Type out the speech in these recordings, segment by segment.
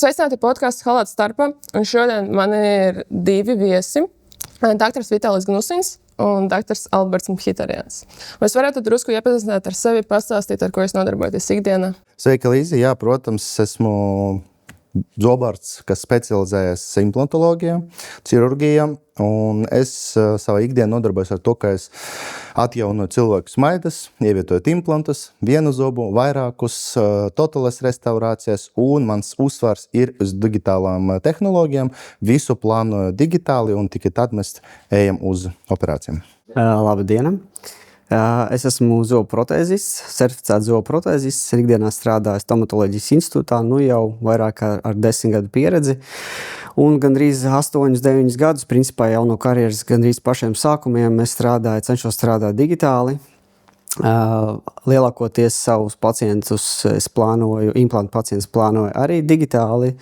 Sveicināti podkāstu Halāta starpā, un šodien man ir divi viesi. Dr. Vitālijs Gnusins un Dr. Alberts Mhitarjans. Vai jūs varētu drusku iepazīstināt ar sevi, pastāstīt, ar ko jūs nodarbojaties ikdienā? Sveika, Līzi. Jā, protams, esmu zobārsts, kas specializējas implantoloģijā, ķirurģijā, un es savā ikdienā nodarbojos ar to, ka es atjaunoju cilvēku smaidas, ievietojot implantus, vienu zobu, vairākus, totālas restaurācijas, un mans uzsvars ir uz digitālām tehnoloģijām. Visu plānoju digitāli, un tikai tad mēs ejam uz operācijām. Labdien! Es esmu zoprotēzists, certificēts zoprotēzists. Ikdienā strādāju stomatoloģijas institūtā, jau vairāk ar 10 gadu pieredzi. Un gandrīz 8-9 gadus, principā jau no karjeras gandrīz pašiem sākumiem, es cenšos strādāt digitāli. Lielākoties savus pacientus es plānoju, implantu pacientus plānoju arī digitāli.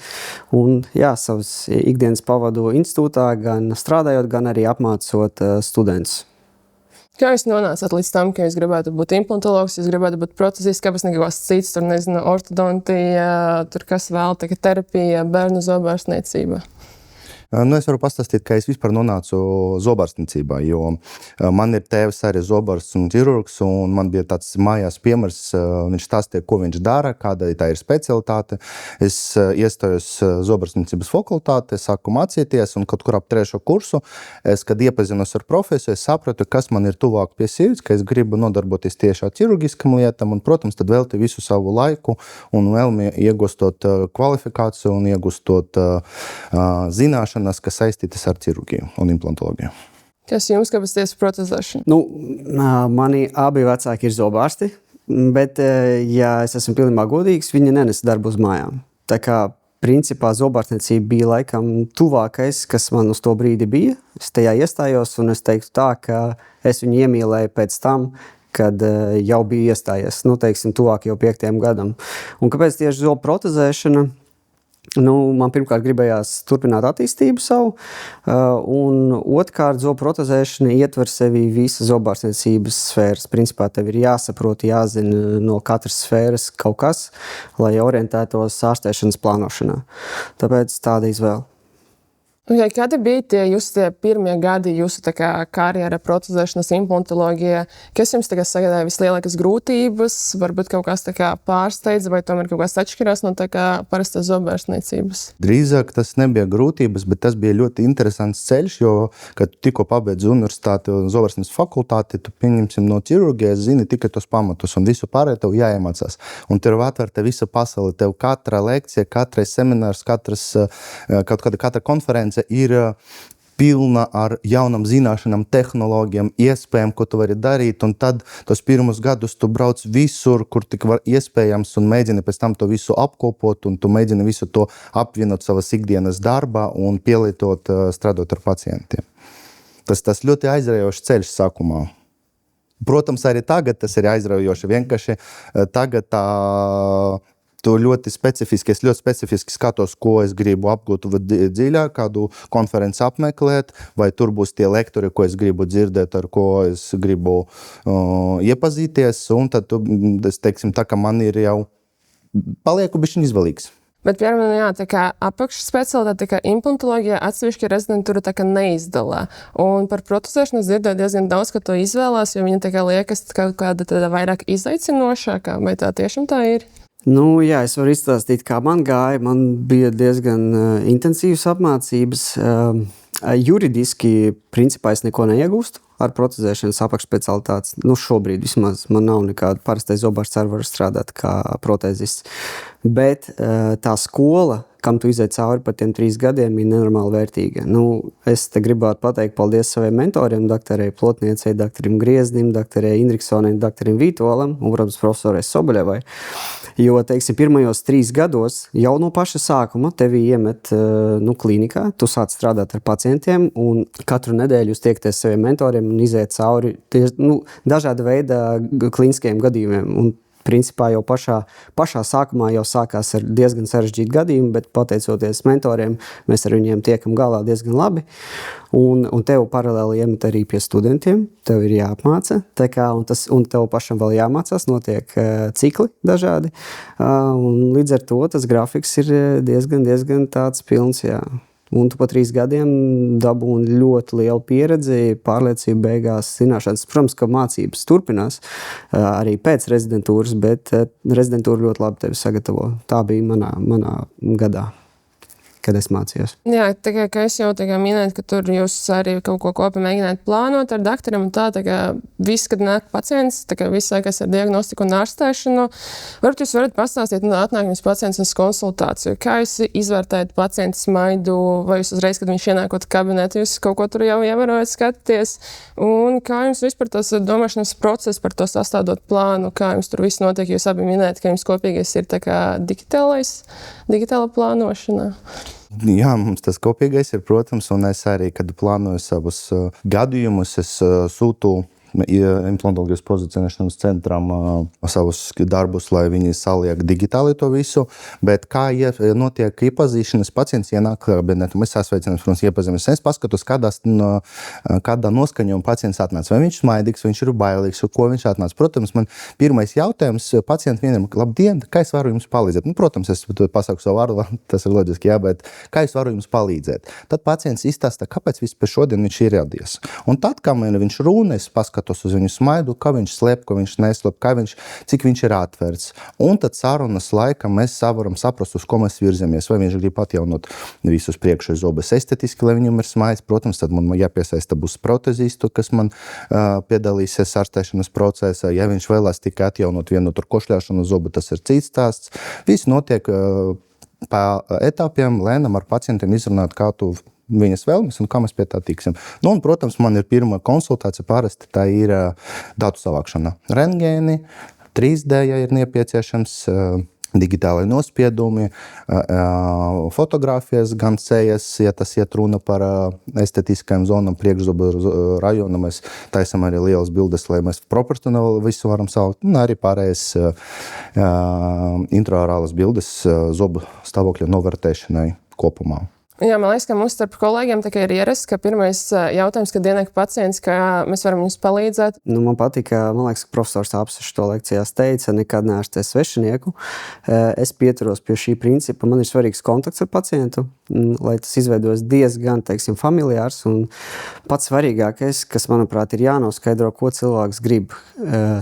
Un savus ikdienas pavadu institūtā, gan strādājot, gan arī apmācot studentus. Kā jūs nonācāt līdz tam, ka jūs gribētu būt implantologs, jūs gribētu būt protezists, kāpēc ne kaut kas cits, tur nezinu, ortodontija, tur kas vēl, terapija, bērnu zobārstniecība? Es varu pastāstīt, kā es vispār nonācu zobārstniecībā, jo man ir tēvs arī zobārsts un ķirurgs, un man bija tāds mājās piemērs, viņš stāstīja, ko viņš dara, kāda tā ir specialitāte. Es iestājos zobārstniecības fakultātē, sāku mācīties, un kaut kur ap 3. kursu, kad iepazinos ar profesiju, es sapratu, kas man ir tuvāk pie sirds, ka es gribu nodarboties tieši ar ķirurgiskam lietām, un, protams, tad velti visu savu laiku un vēlmi iegūstot kvalifikāciju un iegūstot zināšanu, kas saistītas ar ķirurģiju un implantoloģiju. Kas jums, kāpēc tieši protezēšana? Mani abi vecāki ir zobārsti, bet, ja es esmu pilnībā godīgs, viņi nenesa darbu uz mājām. Tā kā, principā, zobārstniecība bija laikam tuvākais, kas man uz to brīdi bija. Es tajā iestājos, un es teiktu tā, ka es viņu iemīlēju pēc tam, kad jau biju iestājies, tuvāk jau 5. gadam. Un kāpēc tieši zoprotezēšana? Man pirmkārt gribējās turpināt attīstību savu, un otrkārt zoprotezēšana ietver sevi visas zobārstniecības sfēras. Principā tev ir jāsaprot, jāzina no katras sfēras kaut kas, lai orientētos ārstēšanas plānošanā. Tāpēc tāda izvēle. Kādi bija tie pirmie gadi jūsu karjerā protezēšanas implantoloģijā? Kas jums sagādāja vislielākās grūtības? Varbūt kaut kas pārsteidza, vai tomēr kaut kas atšķirās no parastās zobārstniecības? Drīzāk tas nebija grūtības, bet tas bija ļoti interesants ceļš, jo, kad tu tikko pabeidzi universitāti un zobārstniecības fakultāti, tu pieņemsim no ķirurģijas, zini tikai tos pamatus, un visu pārējo tev jāiemācās. Un tev atvērta visa pasaule, tev katra lekcija, katrais seminārs, katra konference ir pilna ar jaunām zināšanām, tehnoloģijām, iespējām, ko tu vari darīt, un tad tos pirmus gadus tu brauc visur, kur tik var iespējams, un mēģini pēc tam to visu apkopot, un tu mēģini visu to apvienot savas ikdienas darbā un pielietot, strādāt ar pacientiem. Tas ļoti aizraujošs ceļš sākumā. Protams, arī tagad tas ir aizraujoši, vienkārši tagad tu ļoti specifiski skatos, ko es gribu apgūt dziļāk, kādu konferenci apmeklēt, vai tur būs tie lektori, ko es gribu dzirdēt, ar ko es gribu iepazīties, un tad es teiksim tā, ka man ir jau palieku bišķiņ izvēlīgs. Bet, piemēram, tā kā apakšspecialitāte, tā kā implantoloģija atsevišķi rezidentūra neizdalā. Un par protezēšanu es dzirdēju diezgan daudz, ka to izvēlās, jo viņa liekas kaut kāda vairāk izaicinošākā, vai tā tiešām tā ir? Es varu izstāstīt, kā man gāja. Man bija diezgan intensīvas apmācības. Juridiski, principā, es neko neiegūstu ar protezēšanas apakšspecialitātes. Šobrīd vismaz man nav nekāda parastais zobārsts ar varu strādāt kā protēzists. Bet tā skola, kam tu izej cauri par tiem 3 gadiem, ir nenormāli vērtīga. Es te gribētu pateikt paldies saviem mentoriem, doktorei Plotniecei, doktorim Grieznim, doktorei Indriksonai, doktorim Vītolam un, protams, profesorai Soboļevai. Jo, pirmajos 3 gados jau no paša sākuma tevi iemet klīnikā, tu sāc strādāt ar pacientiem, un katru nedēļu jūs tiekties saviem mentoriem un iziet cauri dažāda veida klīniskajiem gadījumiem. Un principā jau pašā sākumā jau sākās ar diezgan sarežģītu gadījumu, bet pateicoties mentoriem, mēs ar viņiem tiekam galā diezgan labi. Un tev paralēli iemet arī pie studentiem, tev ir jāapmāca, un tev pašam vēl jāmācās, notiek cikli dažādi. Un līdz ar to tas grafiks ir diezgan tāds pilns, jā. Un tu pa 3 gadiem dabūni ļoti lielu pieredzi, pārliecību beigās, zināšanas. Protams, ka mācības turpinās arī pēc rezidentūras, bet rezidentūra ļoti labi tevi sagatavo. Tā bija manā gadā, kad es mācījos. Jā, tā kā es jau minēju, ka tur jūs arī kaut ko kopā mēģināt plānot ar doktoriem, un tā kā viss, kad nāk pacients, tā kā viss sākās ar diagnostiku un ārstēšanu, varbūt jūs varat pastāstīt, atnāk jums pacients uz konsultāciju, kā jūs izvērtējat pacientu smaidu, vai jūs uzreiz, kad viņš ienākot kabinetā, jūs kaut ko tur jau ievērojat, skatāties, un kā jums vispār tas domāšanas process par to sastādot plānu, kā jums tur viss notiek, jūs abi minējat, ka jums kopīgais ir tā kā digitāla plānošana. Jā, mums tas kopīgais ir, protams, un es arī, kad plānoju savus gadījumus, es sūtu implantoloģijas pozicionēšanas centram savus darbus, lai viņi saliek digitāli to visu, bet kā notiek iepazīšanas, pacients ienāk kabinetā, mēs sasveicinām, protams, iepazīmies. Es paskatos, kādā noskaņojuma pacients atnāca. Vai viņš smaidīgs, vai viņš ir bailīgs, ko viņš atnāca. Protams, man pirmais jautājums pacientam vienam, labdien, kā es varu jums palīdzēt? Protams, es pasaku savu vārdu, tas ir loģiski, jā, bet kā es varu jums palīdzēt? Tad pacients izstāsta, kāpēc vispār šodien viņš ir ieradies. Un tad, kā viņš runā, es paskatos uz viņu smaidu, kā viņš slēp, ko viņš neslēp, cik viņš ir atvērts. Un tad sarunas laikā mēs varam saprast, uz ko mēs virzamies. Vai viņš grib atjaunot visus priekšējos zobus estetiski, lai viņam ir smaids. Protams, tad man jāpiesaista būs protezistu, kas man piedalīsies ārstēšanas procesā. Ja viņš vēlās tikai atjaunot vienu tur košļāšanu zobu, tas ir cits stāsts. Viss notiek pa etapiem, lēnām ar pacientiem izrunāt, kā tu viņas vēlmes un kā mēs pie tā tiksim. Nu, un, protams, man ir pirmā konsultācija, parasti tā ir datu savākšana. Rentgēni, 3D, ja ir nepieciešams, digitālai nospiedumi, fotogrāfijas, gan sejas, ja tas iet runa par estetiskajām zonām, priekšzobu rajonu, mēs taisam arī lielas bildes, lai mēs proporcionāli visu varam saukt, un arī pārējais intraorālas bildes zobu stāvokļa novērtēšanai kopumā. Jā, man liekas, ka mums starp kolēģiem ir ierasts, ka pirmais jautājums, kad ienāk pacients, kā mēs varam jums palīdzēt. Man patika, man liekas, ka profesors Apsis to lekcijās teica, nekad neārstē svešinieku. Es pieturos pie šī principa, man ir svarīgs kontakts ar pacientu, lai tas izveidos diezgan, familiārs, un pats svarīgākais, kas, manuprāt, ir jānoskaidro, ko cilvēks grib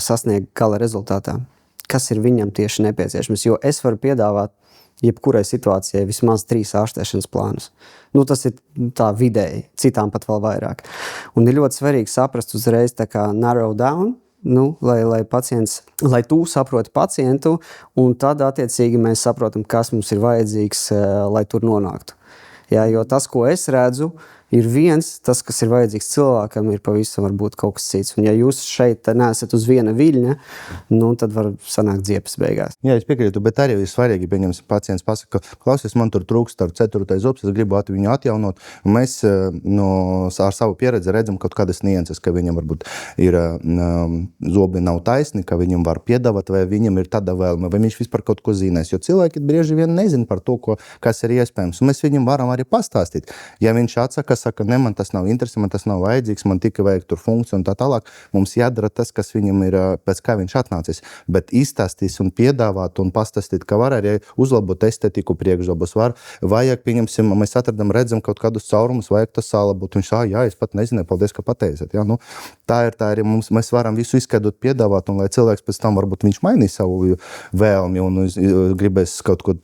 sasniegt gala rezultātā. Kas ir viņam tieši nepieciešams, jo es varu piedāvāt jebkurai situācijai vismaz 3 ārstēšanas plānus. Tas ir tā vidēji, citām pat vēl vairāk. Un ir ļoti svarīgi saprast uzreiz tā kā narrow down, lai tu saproti pacientu, un tad attiecīgi mēs saprotam, kas mums ir vajadzīgs, lai tur nonāktu. Jā, jo tas, ko es redzu, ir viens, tas, kas ir vajadzīgs cilvēkam, ir pavisam varbūt kaut kas cits. Un ja jūs šeit neesat uz viena viļņa, tad var sanākt ziepes beigās. Jā, es piekrītu, bet arī ir svarīgi, pieņemsim, pacients pasaka, klausies, man tur trūkst ar 4. zobs, es gribu viņu atjaunot. Un mēs ar savu pieredzi redzam kaut kādas nianses, ka viņam varbūt ir zobi nav taisni, ka viņam var piedāvāt, vai viņam ir tāda vēlme, vai viņš vispār kaut ko zinās. Jo cilvēki bieži vien nezin par to, kas ir iespējams. Un mēs viņam varam arī pastāstīt. Ja viņš atsaka, saka, ne, man tas nav interesanti, man tas nav vajadzīgs, man tikai vajag tur funkciju un tā tālāk. Mums jādara tas, kas viņam ir, pēc kā viņš atnācis. Bet izstāstīs un piedāvāt un pastāstīt, ka var arī uzlabot estetiku priekšzobus. Vajag, pieņemsim, mēs redzam kaut kādus caurumus, vajag tas salabot. Viņš jā, es pat nezināju, paldies, ka pateicāt. Ja? Tā ir arī mums, mēs varam visu izskaidrot, piedāvāt, un lai cilvēks pēc tam varbūt viņš mainīs savu vēlmi un gribēs kaut ko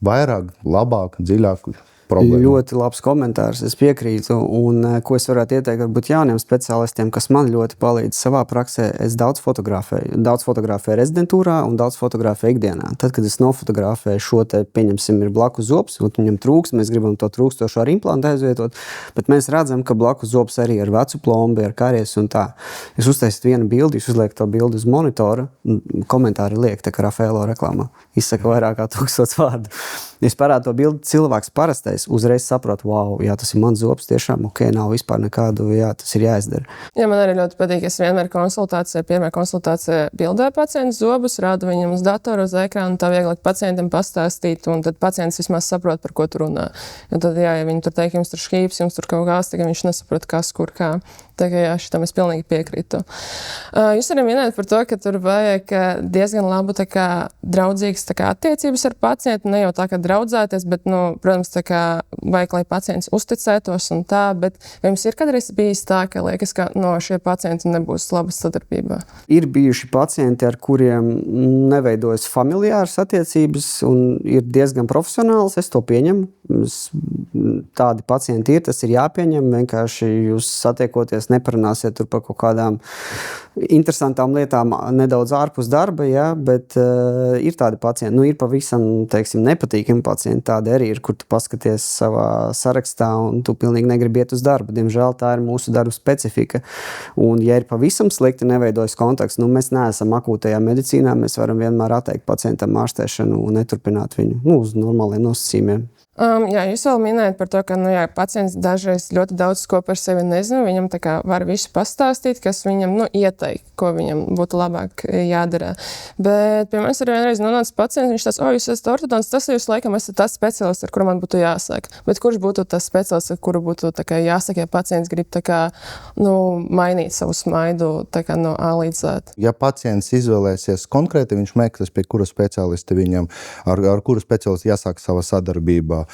vairāk, labāk, dziļāk. Problēma. Ļoti labs komentārs, es piekrītu, un ko es varētu ieteikt varbūt jauniem speciālistiem, kas man ļoti palīdz savā praksē, es daudz fotografēju rezidentūrā un daudz fotografēju ikdienā. Tad, kad es nofotografēju šo te, pieņemsim, ir blakus zobs, un viņam trūks, mēs gribam to trūkstošo ar implantu aizvietot, bet mēs redzam, ka blakus zobs arī ar vecu plombi, ar karies un tā. Jūs uztaisat vienu bildi, jūs uzliekat to bildi uz monitora, komentāri liek, tā kā Rafaelo reklāmā, izsaka vairāk kā 1000 vārdu. Es parādu to bildi, cilvēks parastais uzreiz saprot, wow, jā, tas ir mans zobs, tiešām, ok, nav vispār nekādu, jā, tas ir jāizdara. Jā, man arī ļoti patīk, es vienmēr pirmā konsultācija bildē pacientu zobus, rādu viņam uz datoru, uz ekrānu, tā vieglāk pacientam pastāstīt, un tad pacients vismaz saprot, par ko tu runā. Jo tad, jā, ja viņi tur teik, jums tur šķīps, jums tur kaut kas, tagad viņš nesaprot, kas, kur, kā. Tā kā jā, šitam es pilnīgi piekrītu. Jūs arī minējat par to, ka tur vajag diezgan labu tā kā draudzīgas tā kā attiecības ar pacientu, ne jau tā kā draudzēties, bet, protams, tā kā vajag, lai pacients uzticētos un tā, bet vai jums ir kādreiz bijis tā, ka liekas, ka no šie pacienti nebūs labas sadarbībā? Ir bijuši pacienti, ar kuriem neveidojas familiāras attiecības un ir diezgan profesionāls, es to pieņemu. Tādi pacienti ir, tas ir jāpieņem, vienkārši jūs satiekoties neparunāsiet tur par kaut kādām interesantām lietām nedaudz ārpus darba, jā, bet ir tādi pacienti, ir pavisam, teiksim, nepatīkami pacienti, tādi arī ir, kur tu paskaties savā sarakstā un tu pilnīgi negribi iet uz darbu. Diemžēl tā ir mūsu darba specifika. Un ja ir pavisam slikti neveidojas kontakts, mēs neesam akūtajā medicīnā, mēs varam vienmēr atteikt pacientam ārstēšanu un neturpināt viņu uz normāliem nosacījumiem. Jā, jūs vēl minējat par to, ka pacients dažreiz ļoti daudz ko par sevi nezina. Viņam tā kā var visu pastāstīt, kas viņam ieteikt, ko viņam būtu labāk jādara. Bet pie manis arī vienreiz nonāca pacients, viņš tās, jūs esat ortodonts, tas jūs laikam esat tas speciālists, ar kuru man būtu jāsāk. Bet kurš būtu tas speciālists, ar kuru būtu tā kā jāsaka, ja pacients grib tā kā, mainīt savu smaidu tā kā no A līdz Z? Ja pacients izvēlēsies konkrēti, viņš meklēs, pie kura speciālista viņam, ar kuru speciālistu jāsāk sava sadarbība.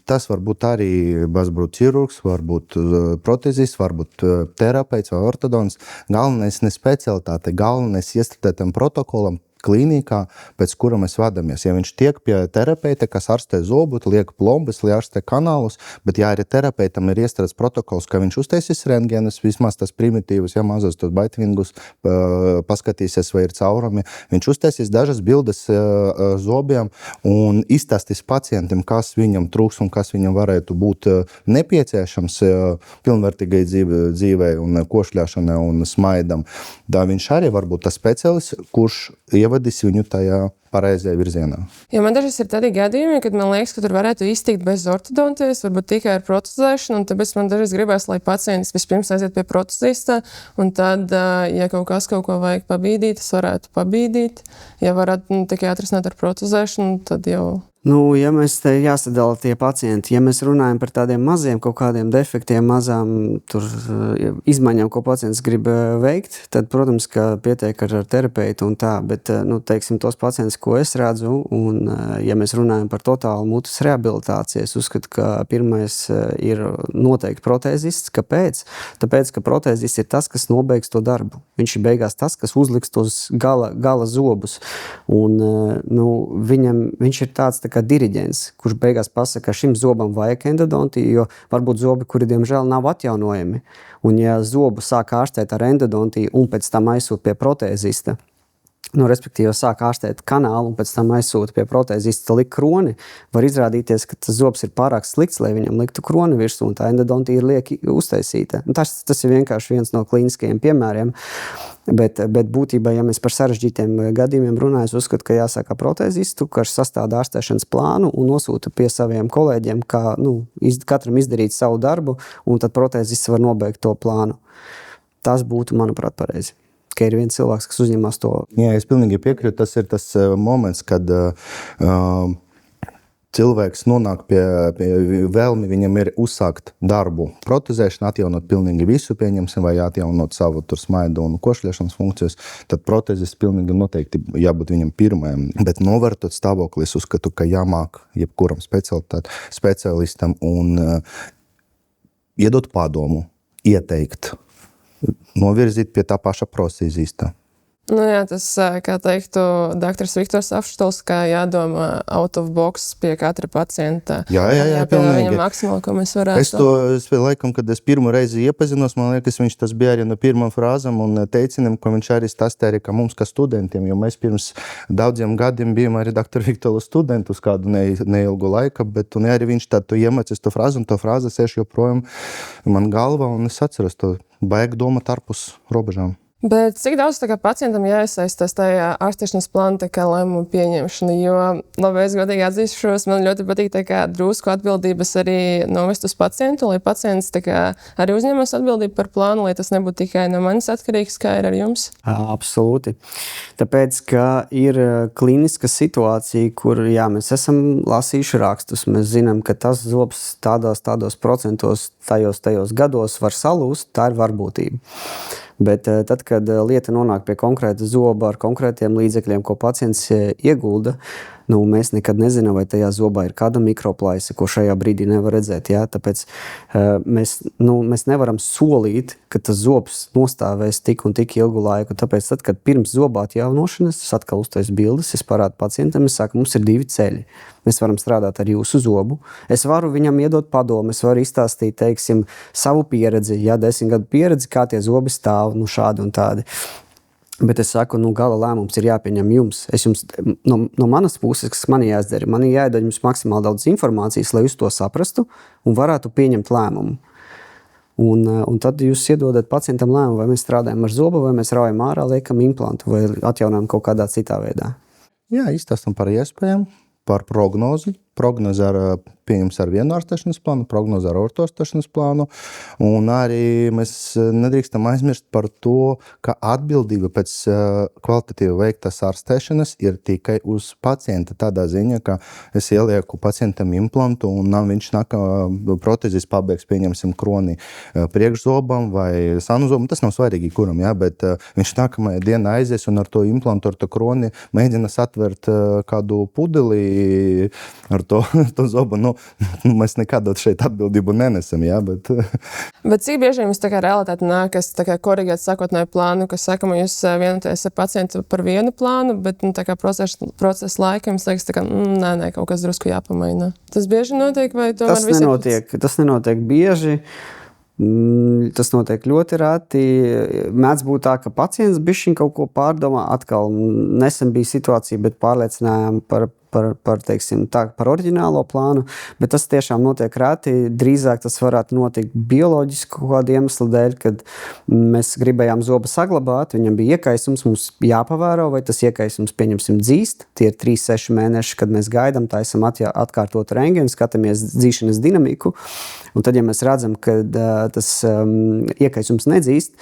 Tas var būt arī bazbrūd ķirurgs, varbūt protezists, varbūt terapeits vai ortodons. Galvenais ne specialitāte, galvenais iestrādātam protokolam, klīnikā, pēc kura mēs vadamies. Ja viņš tiek pie terapeita, kas ārstē zobu, liek plombas, ārstē kanālus, bet ja arī terapeitam ir iestrādāts protokols, ka viņš uztaisīs rentgenes, vismaz tas primitīvus, mazos tos baitvingus, paskatīsies, vai ir caurumi, viņš uztaisīs dažas bildes zobiem un izstāstīs pacientam, kas viņam trūks un kas viņam varētu būt nepieciešams pilnvērtīgai dzīvei un košļāšanai un smaidam. Tā viņš arī var būt tas speciālists, kurš ievadīs viņu tajā pareizajā virzienā. Ja man dažreiz ir tādi gadījumi, kad man liekas, ka tur varētu iztikt bez ortodontijas, varbūt tikai ar protezēšanu, un tāpēc man dažreiz gribēs, lai pacients vispirms aiziet pie protezista, un tad, ja kaut ko vajag pabīdīt, es varētu pabīdīt. Ja varētu tikai atrisināt ar protezēšanu, tad jau... Ja mēs te jāsadala tie pacienti, ja mēs runājam par tādiem maziem kaut kādiem defektiem, mazām tur izmaiņām, ko pacients grib veikt, tad, protams, ka pietiek ar terapeitu un tā, bet, teiksim, tos pacientus, ko es redzu, un ja mēs runājam par totālu mutes rehabilitāciju, es uzskatu, ka pirmais ir noteikti protēzists. Kāpēc? Tāpēc, ka protēzists ir tas, kas nobeigs to darbu. Viņš ir beigās tas, kas uzliks tos gala zobus. Un, viņš ir tāds kā diriģents, kurš beigās pasaka, ka šim zobam vajag endodontiju, jo varbūt zobi, kuri diemžēl nav atjaunojami. Un ja zobu sāk ārstēt ar endodontiju un pēc tam aizsūt pie protēzista, respektīvi sāk ārstēt kanālu un pēc tam aizsūta pie protēzista likt kroni, var izrādīties, ka tas zobs ir pārāk slikts, lai viņam liktu kroni virsū, un tā endodontija ir lieki uztaisīta. Tas ir vienkārši viens no klīniskajiem piemēriem. Bet būtībā, ja mēs par sarežģītiem gadījumiem runājam, es uzskatu, ka jāsāk protēzistu, kurš sastāda ārstēšanas plānu un nosūta pie saviem kolēģiem, kā katram izdarīt savu darbu, un tad protēzists var nobeigt to plānu. Tas būtu, manuprāt, pareizi. Ka ir viens cilvēks, kas uzņemās to. Jā, es pilnīgi piekrītu. Tas ir tas moments, kad cilvēks nonāk pie vēlmi, viņam ir uzsākt darbu. Protezēšana, atjaunot pilnīgi visu, pieņemsim, vai atjaunot savu smaidu un košļiešanas funkcijas, tad protezis pilnīgi noteikti jābūt viņam pirmajam. Bet novērtot stāvokli, es uzskatu, ka jāmāk jebkuram speciālistam un iedot padomu, ieteikt, novirzīt pie tā paša protezista. Jā, tas, kā teiktu doktors Viktors Afštols, kā jādomā out of box pie katra pacienta. Jā, pilnīgi. Viņam maksimāli, ko mēs varētu. Es laikam, kad es pirmo reizi iepazinos, man liekas, viņš tas bija arī no pirmām frāzām un teicieniem, ko viņš arī stāstīja arī mums, kā studentiem, jo mēs pirms daudziem gadiem bijām arī doktora Viktora studentus kādu neilgu laiku, bet un arī viņš tādu iemācīs to frāzi, un to frāzi sēž joprojām man galvā, un es atceros to baigi domāt ārpus robežām. Bet cik daudz tā kā pacientam jāiesaistās tajā ārstēšanas plāna tā kā lēmumu pieņemšana, jo, labi, es godīgi atzīšos, man ļoti patīk tā kā drusku atbildības arī novest uz pacientu, lai pacients tā kā arī uzņemas atbildību par plānu, lai tas nebūtu tikai no manis atkarīgs, kā ir ar jums. Absolūti. Tāpēc, ka ir kliniska situācija, kur, jā, mēs esam lasījuši rakstus, mēs zinām, ka tas zobs tādos procentos tajos gados var salūst, tā ir varbūtība. Bet tad, kad lieta nonāk pie konkrēta zoba ar konkrētiem līdzekļiem, ko pacients iegulda, mēs nekad nezinām, vai tajā zobā ir kāda mikroplaisa, ko šajā brīdī nevar redzēt. Ja? Tāpēc mēs nevaram solīt, ka tas zobs nostāvēs tik un tik ilgu laiku. Tāpēc, tad, kad pirms zoba atjaunošanas, es atkal uztaisu bildes, es parādu pacientam, es saku, mums ir 2 ceļi. Mēs varam strādāt ar jūsu zobu. Es varu viņam iedot padomu, es varu izstāstīt, teiksim, savu pieredzi, 10 gadu pieredzi, kā tie zobi stāv, šādi un tādi. Bet es saku, gala lēmums ir jāpieņem jums. Es jums no manas puses, kas man jāizdara, man jāiedod jums maksimāli daudz informācijas, lai jūs to saprastu un varētu pieņemt lēmumu. Un tad jūs iedodat pacientam lēmumu, vai mēs strādājam ar zobu, vai mēs raujam ārā, liekam implantu vai atjaunām kaut kādā citā veidā. Jā, izstāstam par iespējām, par prognozi. Prognoze ar vienu ārstēšanas plānu, prognoze ar otru ārstēšanas plānu. Un arī mēs nedrīkstam aizmirst par to, ka atbildība pēc kvalitatīvi veiktas ārstēšanas ir tikai uz pacienta. Tādā ziņā, ka es ielieku pacientam implantu un viņš nāk protezis pabeigs, pieņemsim kroni priekšzobam vai sanuzobam. Tas nav svarīgi, kuram, jā, bet viņš nākamajā dienā aizies un ar to implantu, ar to kroni mēģina satvert kādu pudeli ar to zobu. Mēs nekādot šeit atbildību nenesam, jā, bet... Bet cik bieži jums tā kā realitāte nākas tā kā korigēt sākotnēju plānu, kas saka, jūs vienoties ar pacientu par vienu plānu, bet tā kā procesa laika jums liekas tā kā, nē, kaut kas drusku jāpamaina. Tas bieži notiek, vai tomēr Tas nenotiek bieži. Tas notiek ļoti reti. Mēdz būt tā, ka pacients bišķiņ kaut ko pārdomā. Atkal nesen bija situācija, bet pārliecinājām par oriģinālo plānu, bet tas tiešām notiek reti. Drīzāk tas varētu notikt bioloģiski kaut kādu iemeslu dēļ, kad mēs gribējām zobu saglabāt, viņam bija iekaisums, mums jāpavēro, vai tas iekaisums, pieņemsim, dzīst. Tie ir 3-6 mēneši, kad mēs gaidām, taisam atkārtot rentgenu, skatāmies dzīšanas dinamiku, un tad, ja mēs redzam, ka tas iekaisums nedzīst,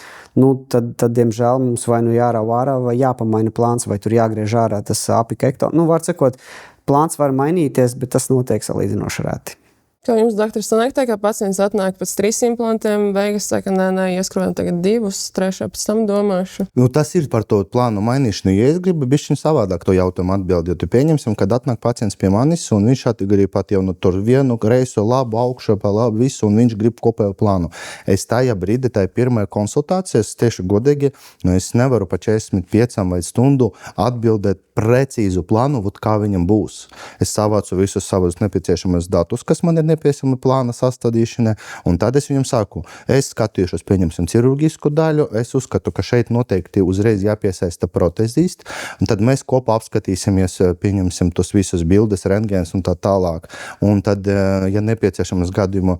tad, diemžēl, mums vai jārauj ārā, vai jāpamaina plāns, vai tur jāgriež ārā tas apikekto. Var sakot, plāns var mainīties, bet tas notiek salīdzinoši reti. Kā jums, doktor, sanāk tā, ka pacients atnāk pēc 3 implantiem, beigas saka, nē, ieskrojam tagad 2, 3, pēc tam domāšu. Tas ir par to plānu mainīšanu. Ja es gribu bišķiņ savādāk to jautājumu atbildi, jo tu pieņemsim, kad atnāk pacients pie manis, un viņš grib pat jau tur vienu reiso labu, augšupā labu visu, un viņš grib kopēju plānu. Es tajā brīdī, tajā pirmajā konsultācijā, es tieši godīgi, es nevaru pa 45 vai stundu atbildēt precīzu plānu, kā viņam būs. Es savācu visus savus nepieciešamos datus, kas man ir nepieciešama plāna sastādīšana, un tad es viņam saku, es skatīšos, pieņemsim ķirurģisku daļu, es uzskatu, ka šeit noteikti uzreiz jāpiesaista protezist, un tad mēs kopā apskatīsimies, pieņemsim tos visus bildes, rentgens un tā tālāk. Un tad, ja nepieciešamas gadījumu,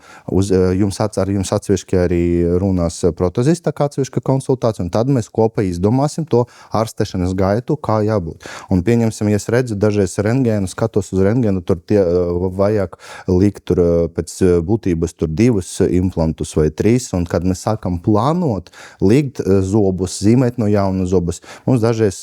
jums atsevišķi arī runās protezista kā atsevišķa konsultācija, un tad mēs kopā izdomāsim to ārstēšanas gaitu, kā jābūt. Un pieņemsim, ja es redzu dažreiz rentgenu, skatos uz rentgenu, tur vajag likt tur pēc būtības tur 2 implantus vai 3, un kad mēs sākam plānot, likt zobus, zīmēt no jauna zobus, mums dažreiz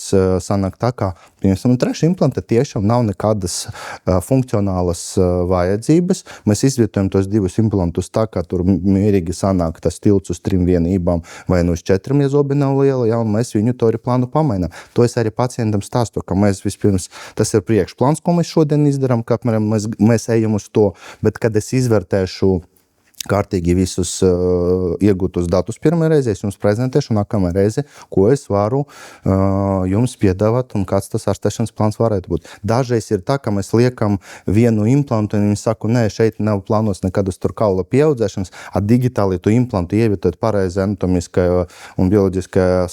sanāk tā, kā, piemēram, 3 implanta tiešām nav nekādas funkcionālas vajadzības. Mēs izvietojam tos 2 implantus tā, kā tur mierīgi sanāk tas tilts uz 3 vienībām vai uz 4, ja zobi nav liela, ja, un mēs viņu to arī plānu pamainām. To es arī pacientam stāstu, ka mēs vispirms, tas ir priekšplāns, ko mēs šodien izdarām, ka apmēram mēs ejam uz to, bet kad es izvērtēšu kārtīgi visus iegūtus datus pirmā reize, es jums prezentēšu nākamā reize, ko es varu jums piedāvāt un kāds tas ārstēšanas plāns varētu būt. Dažreiz ir tā, ka mēs liekam vienu implantu un viņi saka, nē, šeit nav plānos nekādas tur kaula pieaudzēšanas, a digitāli tu implantu ievietot pareizi anatomiskajā un bioloģiskajā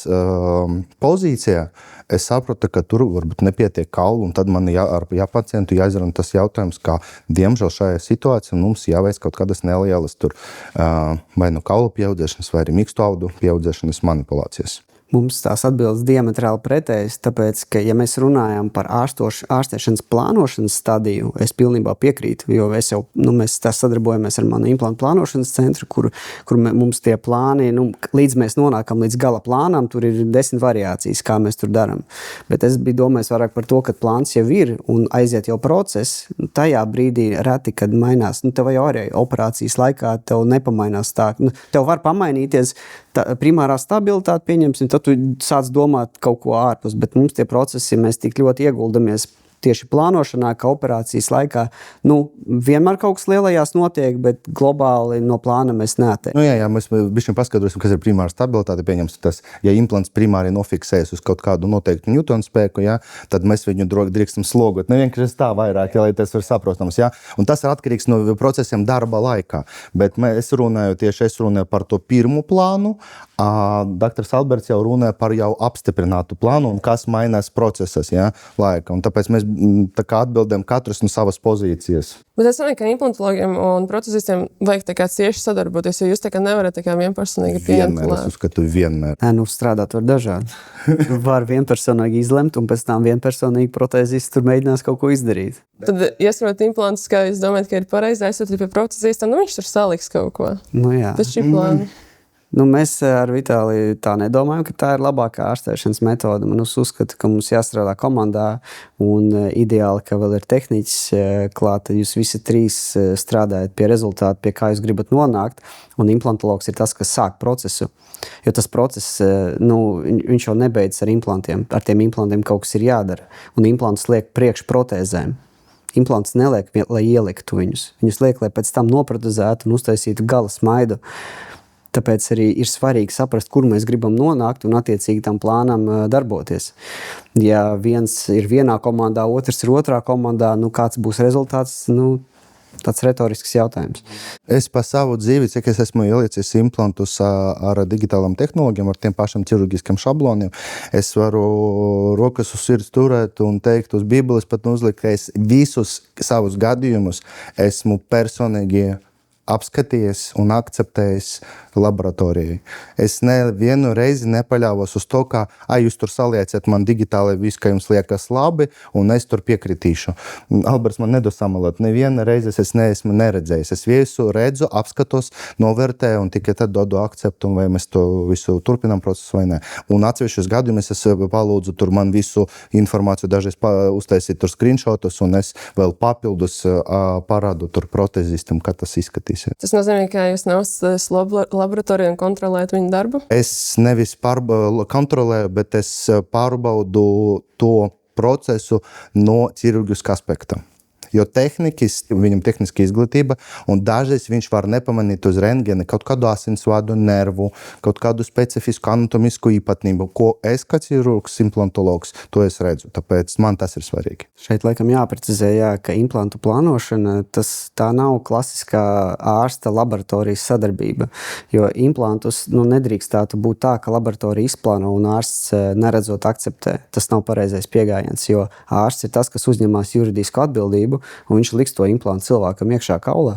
pozīcijā. Es sapratu, ka tur varbūt nepietiek kaulu, un tad man ar pacientu jāizrunā tas jautājums, kā diemžēl šajā situācijā mums jāveic kaut kādas nelielas tur vai kaulu pieaudzēšanas, vai arī mīkstu audu pieaudzēšanas manipulācijas. Mums tās atbildes diametrāli pretējas, tāpēc, ka, ja mēs runājam par ārstēšanas plānošanas stadiju, es pilnībā piekrītu, jo mēs sadarbojamies ar manu implantu plānošanas centru, kur mums tie plāni, līdz mēs nonākam līdz gala plānām, tur ir 10 variācijas, kā mēs tur daram. Bet es biju domājis vairāk par to, ka plāns jau ir un aiziet jau process, tajā brīdī reti, kad mainās. Tev jau arī operācijas laikā tev nepamainās tā. Tev var pamainīties primārā stabilitāte, pieņemsim, tad tu sāc domāt kaut ko ārpus, bet mums tie procesi, mēs tik ļoti ieguldamies tieši plānošanā, ka operācijas laikā, vienmēr kaut kas lielajās notiek, bet globāli no plāna mēs neatējam. Jā, mēs bišķiņ paskaidrosim, kas ir primāra stabilitāte. Pieņemsim tas, ja implants primāri nofiksējas uz kaut kādu noteiktu Newtonu spēku, tad mēs viņu drīkstam slogot. Vienkārši tā vairāk, lai tas var saprotams. Un tas ir atkarīgs no procesiem darba laikā. Bet es runāju par to pirmo plānu. Dr. Alberts jau runāja par jau apstiprinātu plānu un kas mainās procesos laika. Un tāpēc mēs tā kā atbildam katrs no savas pozīcijas. Bet es domāju, ka implantologiem un protezistiem vajag tā kā cieši sadarboties, jo jūs tā kā nevarat tā kā vienpersonīgi pieņemt lēmumus. Es uzskatu vienmēr. Strādāt var dažādi. Var vienpersonīgi izlemt un pēc tam vienpersonīgi protēzists tur mēģinās kaut ko izdarīt. Tad iestrot implants, kā jūs domājat, ka ir pareizi aizsūtīt pie protezistam, viņš tur saliks kaut ko. Jā. Pēc šī plāna. Mēs ar Vitāliju tā nedomājam, ka tā ir labākā ārstēšanas metode. Man uzskata, ka mums jāstrādā komandā un ideāli, ka vēl ir tehniķis klāt. Jūs visi trīs strādājat pie rezultātu, pie kā jūs gribat nonākt, un implantologs ir tas, kas sāk procesu. Jo tas process, viņš jau nebeidz ar implantiem. Ar tiem implantiem kaut kas ir jādara. Un implants liek priekš protēzēm. Implants neliek, lai ieliktu viņus. Viņus liek, lai pēc tam nopratezētu un uztaisītu gala smaidu. Tāpēc arī ir svarīgi saprast, kur mēs gribam nonākt un attiecīgi tam plānam darboties. Ja viens ir vienā komandā, otrs ir otrā komandā, kāds būs rezultāts, tāds retorisks jautājums. Es pa savu dzīvi, cik es esmu ielicis implantus ar digitālām tehnoloģijām, ar tiem pašiem ķirurģiskiem šabloniem, es varu rokas uz sirds turēt un teikt uz Bībeles pat uzlikt, ka es visus savus gadījumus esmu personīgi apskatījies un akceptējis laboratorijai. Es nevienu reizi nepaļāvos uz to, ka jūs tur salieciet man digitāli visu, ka jums liekas labi, un es tur piekritīšu. Alberts man nedos samalot. Neviena reize es neesmu neredzējis. Es visu redzu, apskatos, novērtēju un tikai tad dodu akceptu, vai mēs to visu turpinām procesu vai ne. Un atsevišķus gadījumus es palūdzu tur man visu informāciju dažreiz uztaisīt tur screenshotus, un es vēl papildus parādu tur protezistam, kā tas izskatīsies. Tas nozīmē, ka jūs neuzstāties laboratoriju un kontrolēt viņu darbu? Es nevis kontrolēju, bet es pārbaudu to procesu no ķirurģiskā aspekta. Jo viņam tehniska izglītība, un dažreiz viņš var nepamanīt uz rentgena kaut kādu asinsvadu nervu, kaut kādu specifisku anatomisku īpatnību, ko es kā ķirurgs, implantologs, to es redzu. Tāpēc man tas ir svarīgi. Šeit laikam jāprecizē, ka implantu plānošana, tā nav klasiskā ārsta laboratorijas sadarbība. Jo implantus nedrīkstētu būt tā, ka laboratorija izplāno un ārsts neredzot akceptē. Tas nav pareizais pieejams, jo ārsts ir tas, kas uzņemās juridisku atbildību, un viņš liks to implantu cilvēkam iekšā kaulā.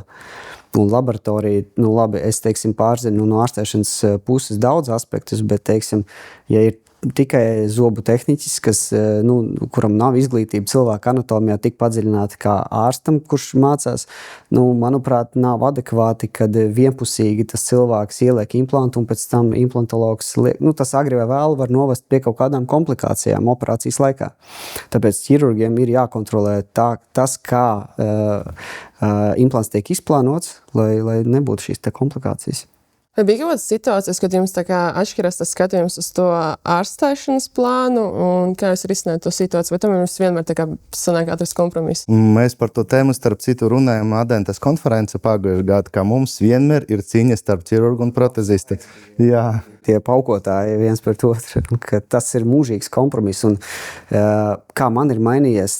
Un laboratorija, labi, es pārzinu no ārstēšanas puses daudz aspektus, bet, ja ir tikai zobu tehniķis, kuram nav izglītība cilvēka anatomijā tik padziļināta kā ārstam, kurš mācās, manuprāt, nav adekvāti, kad vienpusīgi tas cilvēks ieliek implantu un pēc tam implantologs liek, tas agri vai vēl var novest pie kaut kādām komplikācijām operācijas laikā. Tāpēc ķirurgiem ir jākontrolē tas, kā implants tiek izplānots, lai nebūtu šīs te komplikācijas. Vai bija kaut kādas situācijas, kad jums tā kā atšķiras tas skatījums uz to ārstēšanas plānu un kā jūs risināt to situāciju? Vai tomēr jums vienmēr tā kā sanāk atrast kompromisu? Mēs par to tēmu starp citu runājam Adentas konference pagājušajā gadā, ka mums vienmēr ir cīņa starp ķirurgu un protezisti. Jā. Tie paukotāji viens pret otru, ka tas ir mūžīgs kompromiss. Un kā man ir mainījies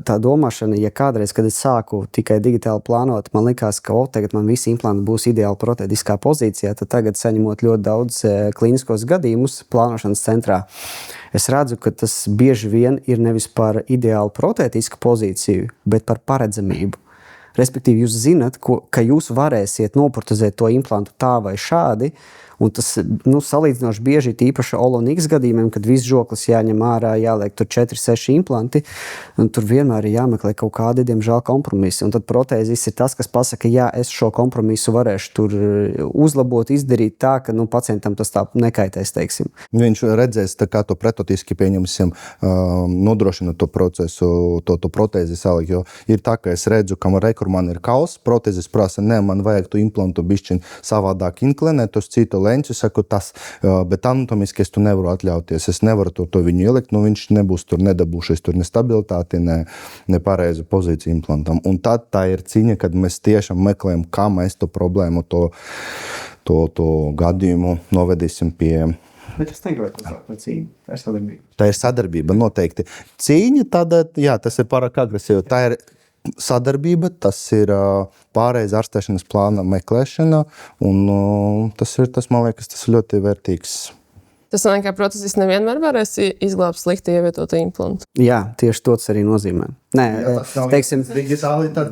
tā domāšana, ja kādreiz, kad es sāku tikai digitāli plānot, man likās, ka tagad man visi implanti būs ideāli protētiskā pozīcijā, tad tagad saņemot ļoti daudz klīniskos gadījumus plānošanas centrā. Es redzu, ka tas bieži vien ir nevis par ideālu protētisku pozīciju, bet par paredzamību. Respektīvi, jūs zinat, ka jūs varēsiet noprotezēt to implantu tā vai šādi, Un tas salīdzinoši bieži tīpaši Olonix gadījumiem, kad viss žoklis jāņem ārā, jāliek tur 4-6 implanti, un tur vienmēr ir jāmeklē kaut kādi, diemžēl, kompromisi. Un tad protēzis ir tas, kas pasaka, jā, es šo kompromisu varēšu tur uzlabot, izdarīt tā, ka pacientam tas tā nekaitēs, teiksim. Viņš redzēs, tā kā to pretotiski pieņemsim, nodrošina to procesu, to protēzi salikt, jo ir tā, ka es redzu, ka man ir kauls, protēzis prasa, ne, man vajag tu implantu bišķiņ savādāk inklinēt uz citu leņķu, saku tas, bet anatomiski es tu nevaru atļauties, es nevaru to viņu ielikt, viņš nebūs tur nedabūšies, tur ne stabilitāti, ne pareizu pozīciju implantam. Un tad tā ir cīņa, kad mēs tiešām meklējam, kā mēs to problēmu, to gadījumu novedīsim pie. Bet es negribētu uzsākt par cīņu. Tā ir sadarbība. Tā ir sadarbība, noteikti. Cīņa tāda, jā, tas ir pārāk agresīvi. Tā ir sadarbība, tas ir pārreiz ārstēšanas plāna meklēšana, un tas, man liekas, tas ir ļoti vērtīgs. Tas man kā protezis nevienmēr varēs izglābt slikti ievietotu implantu. Jā, tieši to tas arī nozīmē. Nē, teiksim, digitāli tad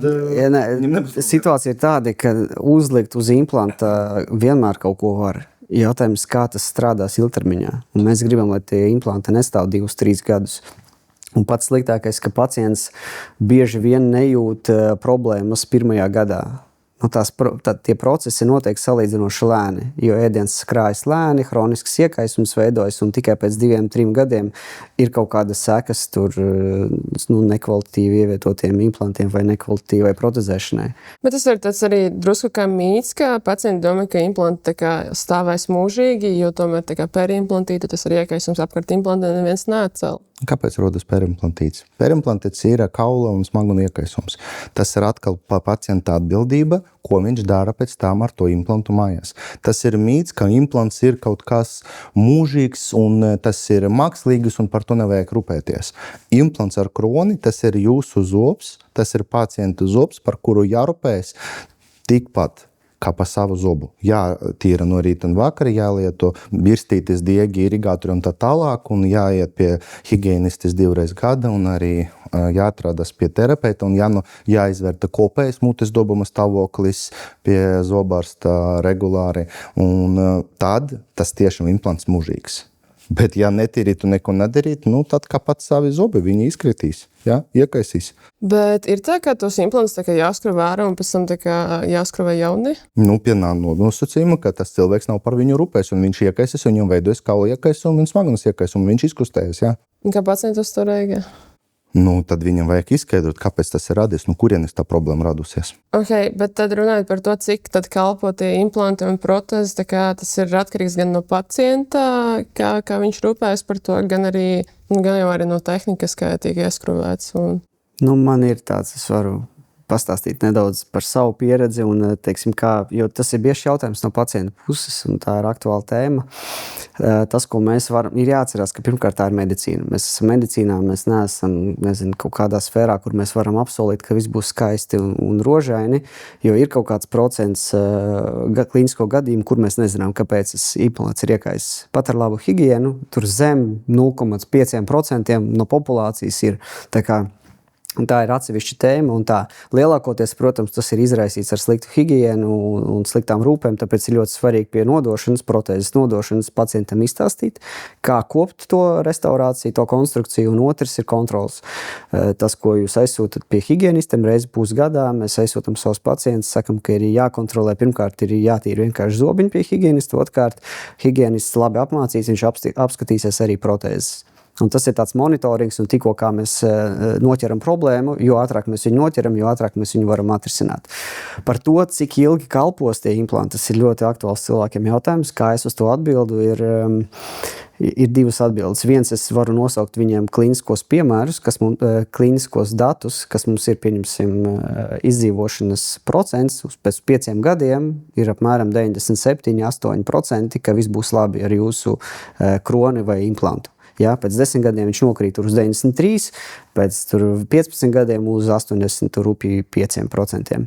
situācija ir tāda, ka uzlikt uz implanta vienmēr kaut ko var. Jautājums, kā tas strādās ilgtermiņā. Un mēs gribam, lai tie implanti nestāv 2-3 gadus. Un pats sliktākais, ka pacients bieži vien nejūt problēmas pirmajā gadā. Tie procesi notiek salīdzinoši lēni, jo ēdiens krājas lēni, hronisks iekaisums veidojas, un tikai pēc 2-3 gadiem ir kaut kādas sekas tur nekvalitatīvi ievietotiem implantiem vai nekvalitatīvai protezēšanai. Bet tas ir tāds arī drusku kā mīts, ka pacienti domā, ka implanti tā kā stāvēs mūžīgi, jo tomēr tā kā perimplantīta, tas ir iekaisums apkārt implantiem, neviens neatcēl. Kāpēc rodas perimplantīts? Perimplantīts ir kaula un smaguma iekaisums. Tas ir atkal pacienta atbildība, ko viņš dara pēc tam ar to implantu mājās. Tas ir mīts, ka implants ir kaut kas mūžīgs un tas ir mākslīgs un par to nevajag rūpēties. Implants ar kroni, tas ir jūsu zobs, tas ir pacienta zobs, par kuru jārūpējas tikpat kā pa savu zobu. Jātīra no rīta un vakara, jālieto birstītes, diegi, irigātori un tā tālāk, un jāiet pie higienistes 2 reizes gada, un arī jāatrādās pie terapeita, un jāizvērta kopējais mutes dobuma stāvoklis pie zobārsta regulāri, un tad tas tiešām implants mūžīgs. Bet ja netīrītu neko nedarīt, tad kā pats savi zobi, viņi izkritīs, iekaisīs. Bet ir tā, ka tos implants tā kā jāskrava ārā un pēc tam tā kā jāskrava jauni? Pienāk no nosacījuma, ka tas cilvēks nav par viņu rūpēs, un viņš iekaisis, viņam veidojas kaula iekaisums un smagunas iekaisums, un viņš izkustējas, Un kā pacients uzturēja? Tad viņam vajag izskaidrot, kāpēc tas ir radies, kurienes tā problēma radusies. Ok, bet tad runājot par to, cik tad kalpo tie implanti un protezes, tā kā tas ir atkarīgs gan no pacienta, kā viņš rūpējas par to, gan jau arī no tehnikas, kā tiek ieskruvēts. Man ir tāds, es varu pastāstīt nedaudz par savu pieredzi, un, teiksim, jo tas ir bieži jautājums no pacienta puses, un tā ir aktuāla tēma. Tas, ko mēs varam, ir jāatcerās, ka pirmkārt tā ir medicīna. Mēs esam medicīnā, mēs neesam, kaut kādā sfērā, kur mēs varam apsolīt, ka viss būs skaisti un rožaini, jo ir kaut kāds procents klīnisko gadījumu, kur mēs nezinām, kāpēc tas implants ir iekaisis. Pat ar labu higienu, tur zem 0,5% no populācijas ir tā kā. Un tā ir atsevišķa tēma, un tā lielākoties, protams, tas ir izraisīts ar sliktu higienu un sliktām rūpēm, tāpēc ir ļoti svarīgi pie nodošanas, protēzes nodošanas pacientam izstāstīt, kā kopt to restaurāciju, to konstrukciju, un otrs ir kontrols. Tas, ko jūs aizsūtat pie higienistiem reizi pusgadā, mēs aizsūtam savus pacientus, sakam, ka ir jākontrolē, pirmkārt ir jātīra vienkārši zobiņi pie higienista, otrkārt higienists labi apmācīs, viņš apskatīsies arī protēzes. Un tas ir tāds monitorings, un tikko kā mēs noķeram problēmu, jo ātrāk mēs viņu noķeram, jo ātrāk mēs viņu varam atrisināt. Par to, cik ilgi kalpos tie implanti, tas ir ļoti aktuāls cilvēkiem jautājums. Kā es uz to atbildu, ir 2 atbildes. Viens, es varu nosaukt viņiem klīniskos piemērus, klīniskos datus, kas mums ir, pieņemsim, izdzīvošanas procents. Pēc 5 gadiem ir apmēram 97-8%, ka viss būs labi ar jūsu kroni vai implantu. Pēc 10 gadiem viņš nokrīt uz 93, pēc 15 gadiem uz 85%.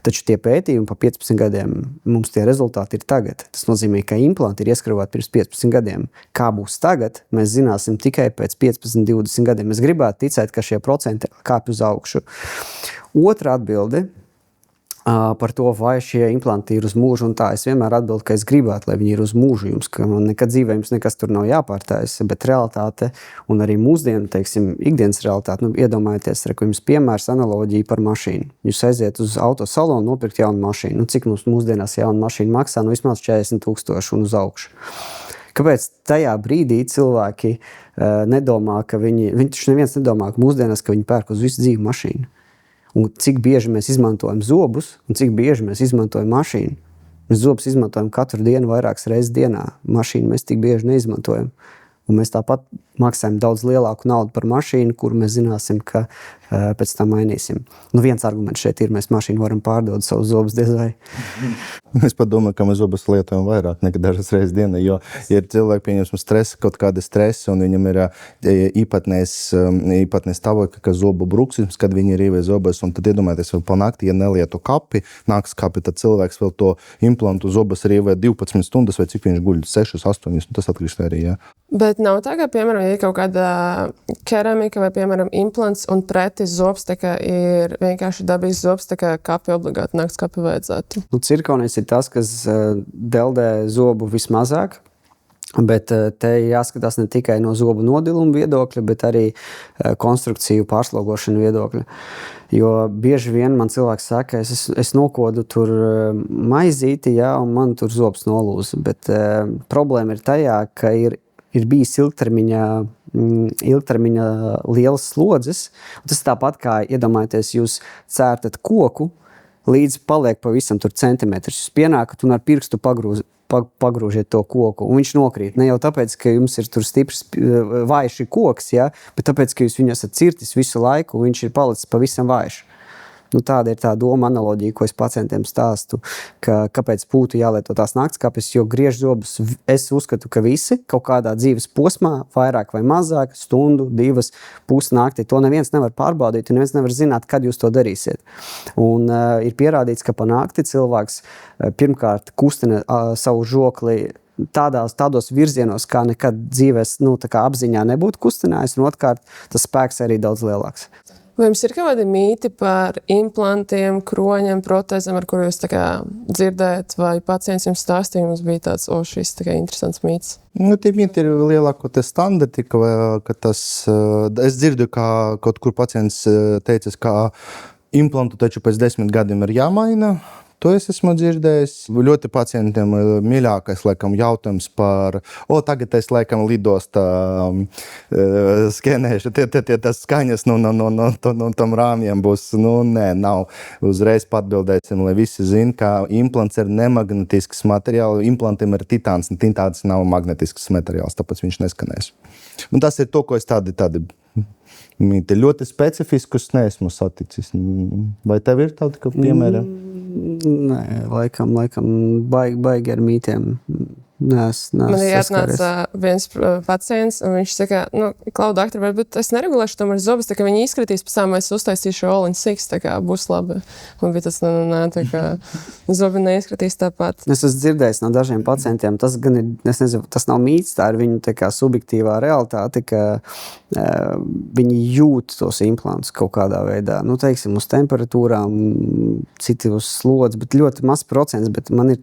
Taču tie pētījumi pa 15 gadiem, mums tie rezultāti ir tagad. Tas nozīmē, ka implanti ir ieskrāvāti pirms 15 gadiem. Kā būs tagad, mēs zināsim tikai pēc 15-20 gadiem. Mēs gribētu ticēt, ka šie procenti kāpj uz augšu. Otra atbilde. par to, vai šie implanti ir uz mūžu un tā. Es vienmēr atbildu, ka es gribētu, lai viņi ir uz mūžu jums, ka man nekad dzīvē jums nekas tur nav jāpārtājas, bet realitāte un arī mūsdienu, teiksim, ikdienas realitāte, iedomājieties, ka jums piemērs analoģija par mašīnu. Jūs aiziet uz autosalonu, nopirkt jaunu mašīnu. Cik mums mūsdienās jauna mašīna maksā? Vismaz 40,000 un uz augšu. Kāpēc tajā brīdī cilvēki nedomā, ka viņi taču neviens nedomā, ka mūsdienās, ka viņi pērk uz visu dzīvu mašīnu? Un cik bieži mēs izmantojam zobus un cik bieži mēs izmantojam mašīnu. Mēs zobus izmantojam katru dienu vairākas reizes dienā. Mašīnu mēs tik bieži neizmantojam. Un mēs tāpat maksājam daudz lielāku naudu par mašīnu, kuru mēs zināsim, ka pēc tam mainīsim. Viens arguments šeit ir, mēs mašīnu varam pārdot savus zobus diez vai. Es pat domāju, ka mēs zobus lietojam vairāk nekā dažas reizes dienā, jo ir cilvēki, pieņemsim, stresa, kaut kāda stresa, un viņam ir īpatnēs stāvokļi, ka zobu bruksums, kad viņi rīvē zobus, un tad iedomājieties, vēl pa nakti, ja nelietu kapi, nāks kapi, tad cilvēks vēl to implantu zobus rīvē 12 stundas, vai cik viņš guļ, 6, 8, un tas atkrist arī, jā. Bet nav tā, ka, piemēram, ja ir kaut kāda keramika vai, piemēram, implants un pretis zobs, tā kā ir vienkārši dabīgs zobs, tā kā kapi obligāti, nakts kapi vajadzētu. Cirkonis ir tas, kas deldē zobu vismazāk, bet te jāskatās ne tikai no zobu nodiluma viedokļa, bet arī konstrukciju pārslogošanu viedokļa. Jo bieži vien man cilvēks saka, es nokodu tur maizīti, jā, un man tur zobs nolūza, bet problēma ir tajā, ka ir bijis ilgtermiņa lielas slodzes. Tas tāpat kā, iedomājieties, jūs cērtat koku, līdz paliek pavisam tur centimetrs. Jūs pienākat un ar pirkstu pagrūžiet to koku, un viņš nokrīt. Ne jau tāpēc, ka jums ir tur stiprs vājš koks, ja? Bet tāpēc, ka jūs viņu esat cirtis visu laiku, un viņš ir palicis pavisam vājš. Tāda ir tā doma analoģija, ko es pacientiem stāstu, kāpēc būtu jālieto tās naktskapes, jo griež zobus es uzskatu, ka visi kaut kādā dzīves posmā, vairāk vai mazāk, stundu, 2, pusnaktī, to neviens nevar pārbaudīt, un neviens nevar zināt, kad jūs to darīsiet. Un ir pierādīts, ka pa nakti cilvēks pirmkārt kustina savu žokli tādos virzienos, kā nekad dzīvēs tā kā apziņā nebūtu kustinājis, un otrkārt tas spēks arī daudz lielāks. Vai jums ir kaut kādi mīti par implantiem, kroņiem, protēzēm, ar kuru jūs tā kā dzirdējat, vai pacients jums stāstīja, jums bija tāds, šis tā kā interesants mīts? Tie mīti ir lielākoties standarti, ka tas, es dzirdu, ka kaut kur pacients teicis, ka implantu taču pēc 10 gadiem ir jāmaina. To es esmu dzirdējis. Ļoti pacientiem mīļākais, laikam, jautājums par, tagad es, laikam, lidosta skenēšu, tas skaņas no tam rāmjiem būs, nē, nav. Uzreiz patbildēsim, lai visi zina, ka implants ir nemagnetisks materiāls, implantiem ir titāns, un titāns nav magnetisks materiāls, tāpēc viņš neskanēs. Un tas ir to, ko es tādi mīti. Ļoti specifiskus neesmu saticis. Vai tev ir tādi, ka piemēra? Nē, laikam baigi ar mītiem. Man ir jāatnāca viens pacients, un viņš saka, Klau, doktor, varbūt es neregulēšu tomēr zobus, tā kā viņi izskatīs, pēc tam es uztaisīšu all in six, tā kā būs labi. Un bija tas, tā kā zobi neizskatīs tāpat. Es esmu dzirdējis no dažiem pacientiem, tas gan ir, es nezinu, tas nav mīts, tā ir viņu tā kā subjektīvā realitāte, ka viņi jūt tos implantus kaut kādā veidā, teiksim, uz temperatūrām, citi uz slodzi, bet ļoti maz procents, bet man ir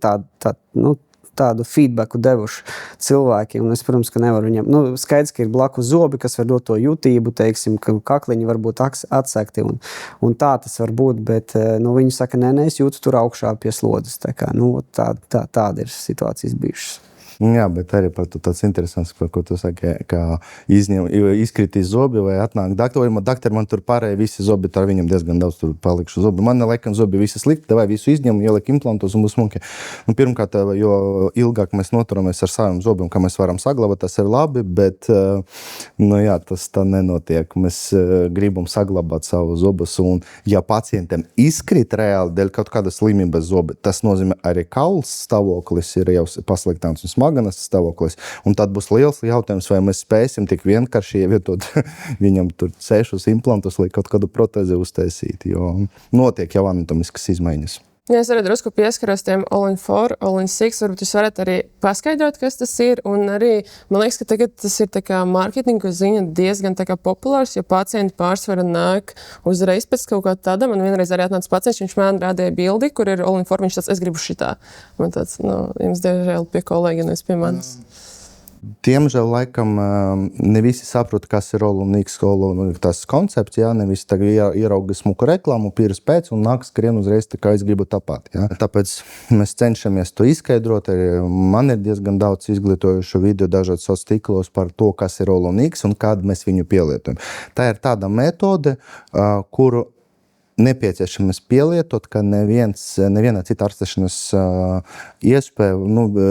tādu feedbacku devuši cilvēki, un es, protams, ka nevaru viņam, skaidrs, ka ir blakus zobi, kas var dot to jūtību, teiksim, ka kakliņi var būt atsekti, un tā tas var būt, bet, viņi saka, nē, es jūtu tur augšā pie slodzes, tā kā, tāda ir situācijas bijušas. Jā, bet arī par to tāds interesants, ko tu saki, ka izkritīs zobi vai atnāk doktori, man tur pārēja visi zobi, ar viņam diezgan daudz tur palikšu zobi. Man laikam zobi visi slikti, davai visu izņem, ieliek implantus un būs smuki. Pirmkārt, jo ilgāk mēs noturamies ar saviem zobiem, ka mēs varam saglabāt, tas ir labi, bet, tas tā nenotiek. Mēs gribam saglabāt savu zobus, un ja pacientam izkrīt reāli dēļ kaut kādas slimības zobi, tas nozīmē arī kauls stāvoklis ir jau pasliktāns un smagenes stāvoklis, un tad būs liels jautājums, vai mēs spēsim tik vienkārši ievietot viņam tur 6 implantus, lai kaut kādu protezi uztaisīt, jo notiek jau anatomiskas izmaiņas. Ja es arī drusku pieskaros tiem All-in-4, All-in-6, varbūt jūs varat arī paskaidrot, kas tas ir. Un arī, man liekas, ka tagad tas ir tā kā mārketinga ziņa diezgan tā kā populārs, jo pacienti pārsvarā nāk uzreiz pēc kaut kā tāda. Man vienreiz arī atnāca pacients, viņš man rādīja bildi, kur ir All-in-4, viņš tāds, es gribu šitā. Man tāds, jums diemžēl pie kolēģi, nevis pie manis. Diemžēl, laikam, ne visi saprot, kas ir All-in-X, tas koncepts, jā, ne visi tagad ierauga smuku reklāmu, pirms pēc, un nāk skrien uzreiz, tā kā es gribu tāpat, jā. Tāpēc mēs cenšamies to izskaidrot, arī man ir diezgan daudz izglītojušu video dažādos sociālos tīklos par to, kas ir All-in-X un kādu mēs viņu pielietojam. Tā ir tāda metode, kuru nepieciešams pielietot, ka neviena cita ārstēšanas iespēja,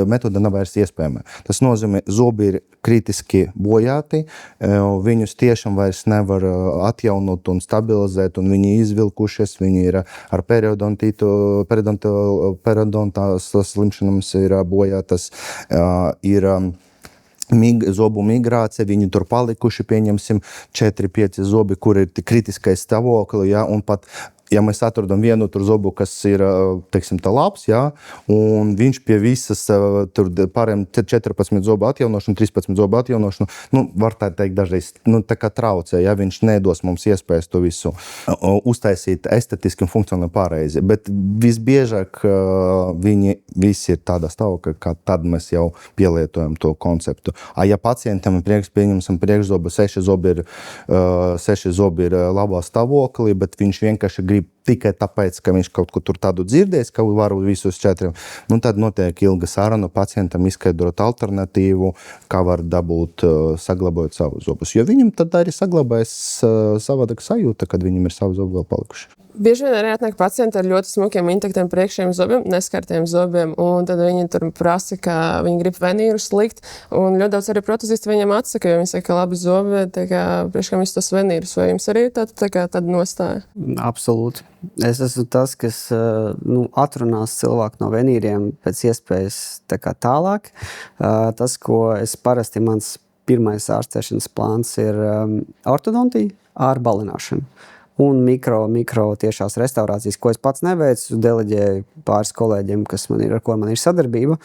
metode nav vairs iespējama. Tas nozīmē, zobi ir kritiski bojāti, viņus tiešām vairs nevar atjaunot un stabilizēt, un viņi izvilkušies, viņi ir ar periodontās slimšanas ir bojātas, ir zobu migrācija, viņi tur palikuši, pieņemsim 4-5 zobi, kur ir kritiskais stāvokli, ja, un pat, ja mēs atrodam vienu tur zobu, kas ir, teiksim, tā labs, ja, un viņš pie visas tur pārējiem 14 zobu atjaunošanu, 13 zobu atjaunošanu, var tā teikt dažreiz, tā kā traucē, ja, viņš nedos mums iespējas to visu uztaisīt estetiski un funkcionāli pareizi, bet visbiežāk viņi visi ir tādā stāvokļa, kā tad mēs jau pielietojam to konceptu. Ja pacientam pieņemsim priekšzobu, 6 zobi ir labā stāvoklī, bet viņš vienkārši grib tikai tāpēc, ka viņš kaut ko tur tādu dzirdēs, ka varu visus 4. Tad notiek ilga saruna pacientam izskaidrot alternatīvu, kā var dabūt, saglabājot savus zobus. Jo viņam tad arī saglabājas savādāk sajūta, kad viņam ir savu zobu vēl palikuši. Bieži vien arī atnāk pacienti ar ļoti smukiem intaktiem priekšējiem zobiem, neskartiem zobiem, un tad viņi tur prasa, ka viņi grib venīrus likt, un ļoti daudz arī protezisti viņam atsaka, jo viņi saka, ka labi zobi, tā kā priekškam visus tos venīrus, vai jums arī ir tāda nostāja? Absolūti. Es esmu tas, kas atrunās cilvēku no venīriem pēc iespējas tā kā tālāk. Tas, ko es parasti, mans pirmais ārstēšanas plāns ir ortodontija ar balināšanu. Un mikro tiešās restaurācijas, ko es pats neveicu, deleģēju pāris kolēģiem, ar ko man ir sadarbība.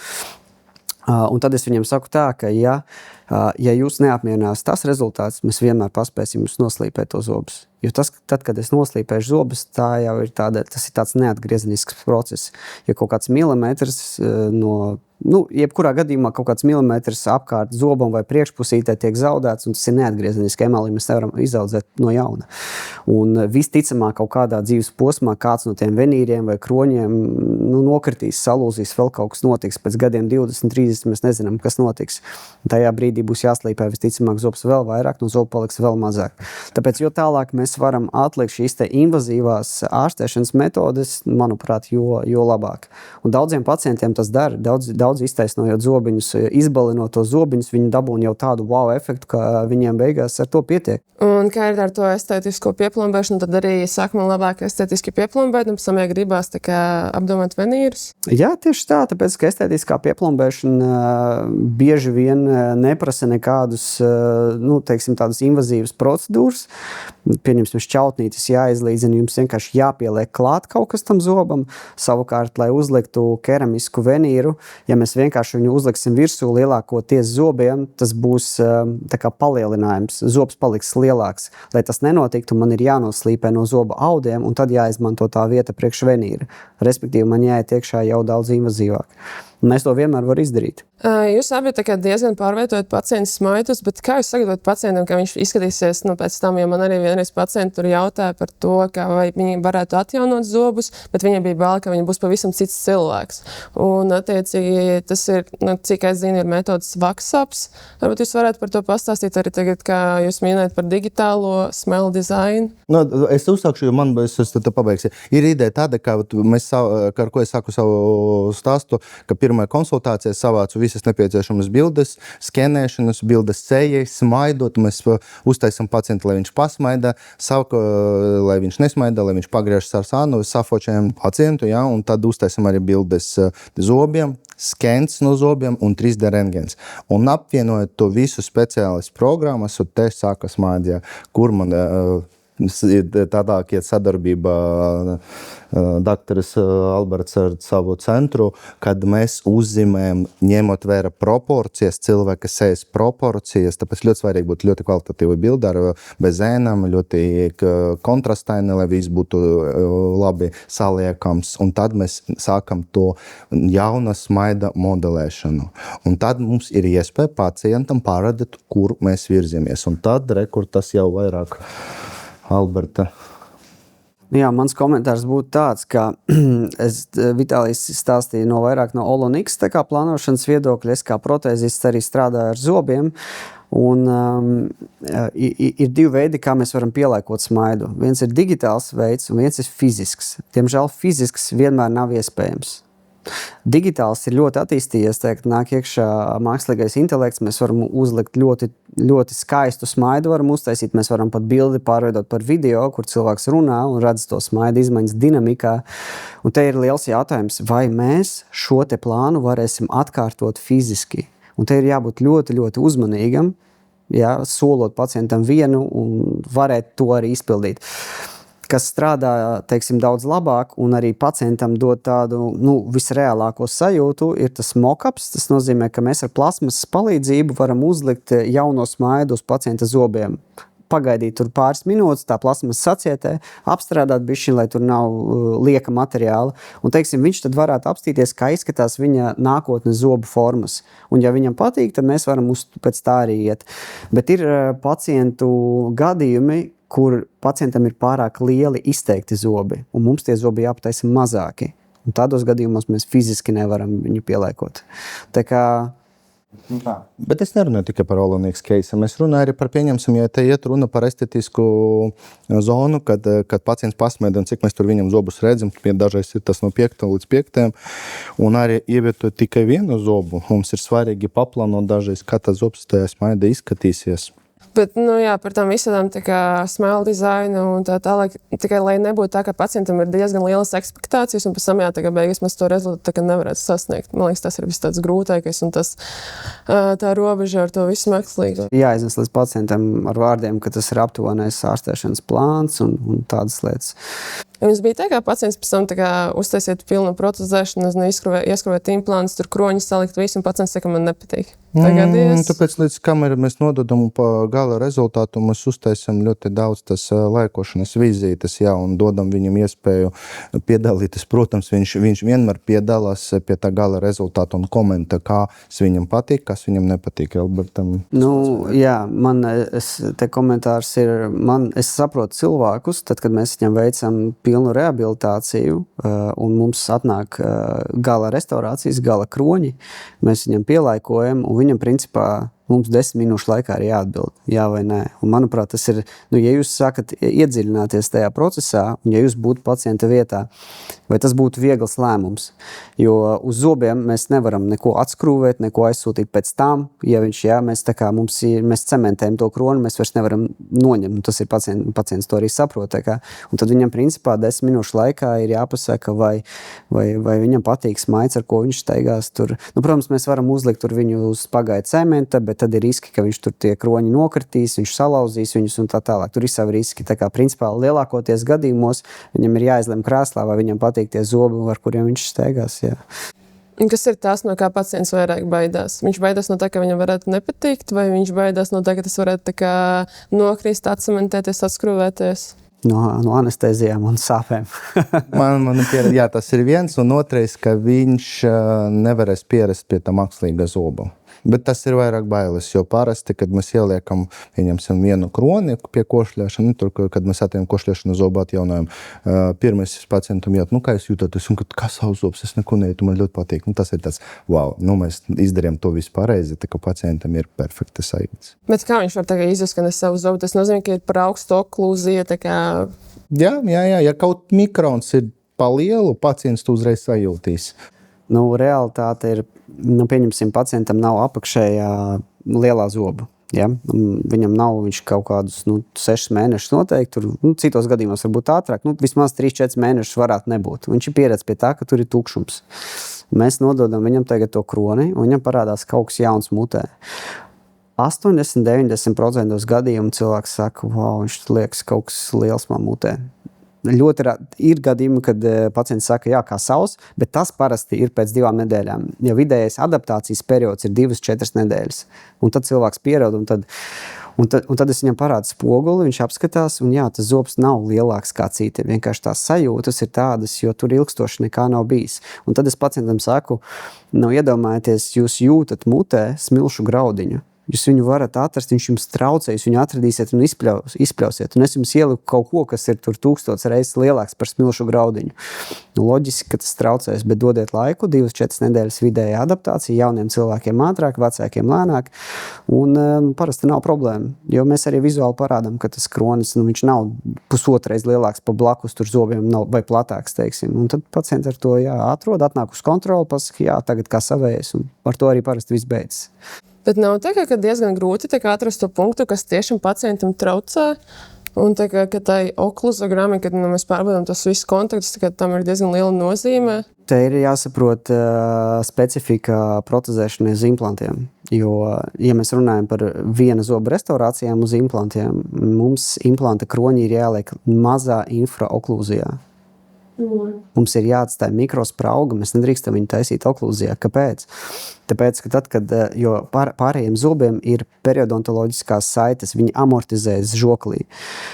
Un tad es viņiem saku tā, ka ja jūs neapmierinās tas rezultāts, mēs vienmēr paspēsim jūs noslīpēt to zobus. Jo tad, kad es noslīpēšu zobus, tas ir tāds neatgriezenisks process. Ja kaut kāds milimetrs jebkurā gadījumā kaut kāds milimetrs apkārt zobam vai priekšpusītē tiek zaudēts, un tas ir neatgriezeniski. Emali mēs nevaram izaudzēt no jauna. Un visticamāk kaut kādā dzīves posmā kāds no tiem venīriem vai kroņiem nokritīs, salūzīs, vēl kaut kas notiks. Pēc gadiem 20, 30 mēs nezinām, kas notiks. Tajā brīdī būs jāslīpē visticamāk zobs vēl vairāk, no zobu paliks vēl mazāk. Tāpēc, jo tālāk mēs varam atlikt šīs te invazīvās ārstēšanas metodes, manuprāt, jo labāk. Un daudziem pacientiem tas dara, daudz iztaisnojot zobiņus, izbalinot to zobiņus, viņi dabūna jau tādu wow efektu, ka viņiem beigās ar to pietiek. Un kā ir ar to estētisko pieplombēšanu, tad arī saka man labāk estētiski pieplombēt, un pēc tam, ja gribās tā kā apdomāt venīrus? Jā, tieši tā, tāpēc, ka estētiskā pieplombēšana bieži vien neprasa nekādus, tādas invazīvas procedūras. Pieņemsim, šķautnītis jāizlīdzina, jums vienkārši jāpieliek klāt kaut kas tam zobam. Savukārt, lai uzliktu keramisku venīru, ja mēs vienkārši viņu uzliksim virsū lielākoties zobiem, tas būs tā kā palielinājums. Zobs paliks lielāks. Lai tas nenotiktu, man ir jānoslīpē no zoba audiem, un tad jāizmanto tā vieta priekš venīra. Respektīvi, man jāiet iekšā jau daudz invazīvāk. Un es to vienmēr varu izdarīt. Jūs abi diezgan pārvietojat pacientu smaitus, bet kā jūs sagatavojat pacientam, ka viņš izskatīsies pēc tam, jo man arī vienreiz pacienti tur jautāja par to, vai viņi varētu atjaunot zobus, bet viņiem bija bail, ka viņi būs pavisam cits cilvēks. Un attiecīgi tas ir, cik es zinu, ir metodas VaxUps. Varbūt jūs varētu par to pastāstīt arī tagad, kā jūs minējat par digitālo smell design. Es uzsākšu, jo man tad pabeigsi. Ir ideja tāda, ka ar ko es sāku savu stāstu, ka pirmā konsultācija savācu visas nepieciešamas bildes, skenēšanas, bildes sejai, smaidot. Mēs uztaisam pacientu, lai viņš pasmaida, lai viņš nesmaida, lai viņš pagriežas ar sānu, safočējam pacientu, ja, un tad uztaisam arī bildes zobiem, skens no zobiem un 3D rengens. Un apvienojot to visu speciālas programmas, un te sākas māģija, kur man Tādāk iet sadarbība daktaris Alberts ar savu centru, kad mēs uzzīmējam, ņemot vērā proporcijas, cilvēka sejas proporcijas, tāpēc ļoti svarīgi būt ļoti kvalitatīvi bildi ar bez ēnām, ļoti kontrastaini, lai viss būtu labi saliekams. Un tad mēs sākam to jauna smaida modelēšanu. Un tad mums ir iespēja pacientam parādīt, kur mēs virzamies. Un tad, tas jau vairāk Alberta. Jā, mans komentārs būtu tāds, ka Vitālijs stāstīja vairāk no Oloniks plānošanas viedokļa. Es kā protēzists arī strādāju ar zobiem. Un ir divi veidi, kā mēs varam pielāgot smaidu. Viens ir digitāls veids un viens ir fizisks. Diemžēl fizisks vienmēr nav iespējams. Digitāls ir ļoti attīstījies, nāk iekšā mākslīgais intelekts, mēs varam uzlikt ļoti, ļoti skaistu smaidu, varam uztaisīt, mēs varam pat bildi pārveidot par video, kur cilvēks runā un redz to smaidu izmaiņas dinamikā. Un te ir liels jautājums, vai mēs šo te plānu varēsim atkārtot fiziski. Un te ir jābūt ļoti, ļoti uzmanīgam, ja, solot pacientam vienu un varēt to arī izpildīt. Kas strādā, daudz labāk un arī pacientam dod tādu visreālāko sajūtu, ir tas mock-ups. Tas nozīmē, ka mēs ar plasmasas palīdzību varam uzlikt jauno smaidu uz pacienta zobiem. Pagaidīt tur pāris minūtes, tā plasmas sacietē, apstrādāt bišķiņ, lai tur nav lieka materiāla. Un, viņš tad varētu apstīties, kā izskatās viņa nākotnes zobu formas. Un, ja viņam patīk, tad mēs varam pēc tā arī iet. Bet ir pacientu gadījumi, kur pacientam ir pārāk lieli izteikti zobi, un mums tie zobi jāpataisa mazāki. Un tādos gadījumos mēs fiziski nevaram viņu pielēkot. Tā kā Bet es nerunāju tikai par Oloniks case. Mēs runājam arī par, pieņemsim, ja te iet runa par estetisku zonu, kad pacients pasmaida un cik mēs tur viņam zobus redzam, dažreiz ir tas no 5. līdz 5. Un arī ievietot tikai vienu zobu. Mums ir svarīgi paplānot dažreiz, kā tas zobs tajā smaida izskatīsies. Bet, par tām visādām smile dizainu un tā tālāk, tikai lai nebūtu tā, ka pacientam ir diezgan lielas ekspektācijas un pēc tam beigās mēs to rezultātu nevarētu sasniegt. Man liekas, tas ir viss tāds grūtākais un tas tā robeža ar to visu mākslīgo. Jāiznes līdz pacientam ar vārdiem, ka tas ir aptuvenais ārstēšanas plāns un tādas lietas. Jums bija tā, kā pacients pēc tam uztaisiet pilnu protezēšanu, ieskrūvēt implāntus, tur kroņus salikt visu, un pacients saka, man nepatīk. Tāpēc līdz kamēr mēs nododam pa gala rezultātu, mēs uztaisam ļoti daudz tas laikošanas vizītes, un dodam viņam iespēju piedalīties. Protams, viņš vienmēr piedalās pie tā gala rezultātu un komentē, kas viņam patīk, kas viņam nepatīk. Albertam. Te komentārs ir, es saprotu cilvēkus, tad, kad mēs viņam veicam pilnu rehabilitāciju un mums atnāk gala restaurācijas, gala kroņi, mēs viņam pielaikojam un viņam principā mums 10 minūšu laikā ir jāatbild, jā vai nē. Un manuprāt, tas ir, ja jūs sākat iedziļināties tajā procesā un ja jūs būtu pacienta vietā, vai tas būtu viegls lēmums. Jo uz zobiem mēs nevaram neko atskrūvēt, neko aizsūtīt pēc tam, ja mēs cementējam to kroni, mēs vairs nevaram noņemt. Tas ir pacients to arī saprot. Un tad viņam principā 10 minūšu laikā ir jāpasaka, vai viņam patīk smaids, ar ko viņš steigās tur. Protams, mēs varam uzlikt tur viņu uz pagaidu cementa, bet tad ir riski, ka viņš tur tie kroņi nokritīs, viņš salauzīs viņus un tā tālāk. Tur ir savi riski. Principā lielākoties gadījumos viņam ir jāizlem krēslā, vai viņam patīk tie zobi, ar kuriem viņš steigās. Jā. Kas ir tas, no kā pacients vairāk baidās? Viņš baidās no tā, ka viņam varētu nepatikt, vai viņš baidās no tā, ka tas varētu nokrist, atcementēties, atskrūvēties? No anestezijām un sāpēm. Tas ir viens, un otrais, ka viņš nevarēs pierast pie tā mākslīga zoba. Bet tas ir vairāk bailes, jo parasti, kad mēs ieliekam, vienu kroni pie košļēšana, tur, kad mēs atējam košļēšanu zobu atjaunojam, pirmais pacientam jūt, kā jūs jūtaties, un kā savs zobs, es neko nejūtu, man ļoti patīk. Tas ir tāds, wow, mēs izdarījām to visu pareizi, tā kā pacientam ir perfekta sajūta. Bet kā viņš var izskanēt savu zobu? Tas nozīmē, ka ir par augstu oklūziju, Jā, ja kaut mikrons ir pa lielu, pacients to uzreiz sajūtīs. Realitāte ir, pieņemsim, pacientam nav apakšējā lielā zoba. Ja? Viņam nav, viņš kaut kādus 6 mēnešus noteikti, citos gadījumos varbūt ātrāk, vismaz 3-4 mēnešus varētu nebūt. Viņš ir pieredz pie tā, ka tur ir tukšums. Mēs nododam viņam tagad to kroni, un viņam parādās kaut kas jauns mutē. 80-90% gadījumu cilvēks saka, wow, viņš liekas kaut kas liels man mutē. Ļoti ir gadījumi, kad pacients saka, jā, kā savs, bet tas parasti ir pēc 2 nedēļām. Jo vidējais adaptācijas periods ir 2-4 nedēļas. Un tad cilvēks pierod, un tad es viņam parādu spoguli, viņš apskatās, un jā, tas zobs nav lielāks kā citi. Vienkārši tās sajūtas ir tādas, jo tur ilgstoši nekā nav bijis. Un tad es pacientam saku, iedomājieties, jūs jūtat mutē smilšu graudiņu. Jūs viņu varat atrast, viņš jums traucē, jūs viņu atradīsiet un izpļausiet. Un es jums ieliku kaut ko, kas ir tur 1000 reizes lielāks par smilšu graudiņu. Loģiski, ka tas traucēs, bet dodiet laiku, 2-4 nedēļas vidēja adaptācija, jauniem cilvēkiem ātrāk, vecākiem lēnāk. Un parasti nav problēma, jo mēs arī vizuāli parādām, ka tas kronis, viņš nav 1,5 reiz lielāks pa blakus tur zobiem vai platāks, teiksim. Un tad pacienti ar to atrod, atnāk uz kontroli, pasaka, jā, tagad kā savējais, un ar to arī parasti viss beidzas. Bet nav tā, ka diezgan grūti atrast to punktu, kas tiešām pacientam traucē. Un tā, ka tai okluzogrammi, kad mēs pārbaudām tos visus kontaktus, tam ir diezgan liela nozīme. Te ir jāsaprot specifika protezēšanai uz implantiem. Jo, ja mēs runājam par viena zoba restaurācijām uz implantiem, mums implanta kroņi ir jāliek mazā infraoklūzijā. Mums ir jāatstāj mikrosprauga, mēs nedrīkstam viņu taisīt oklūzijā. Kāpēc? Tāpēc, ka tad, kad pārējiem zobiem ir periodontoloģiskās saites, viņi amortizējas žoklī.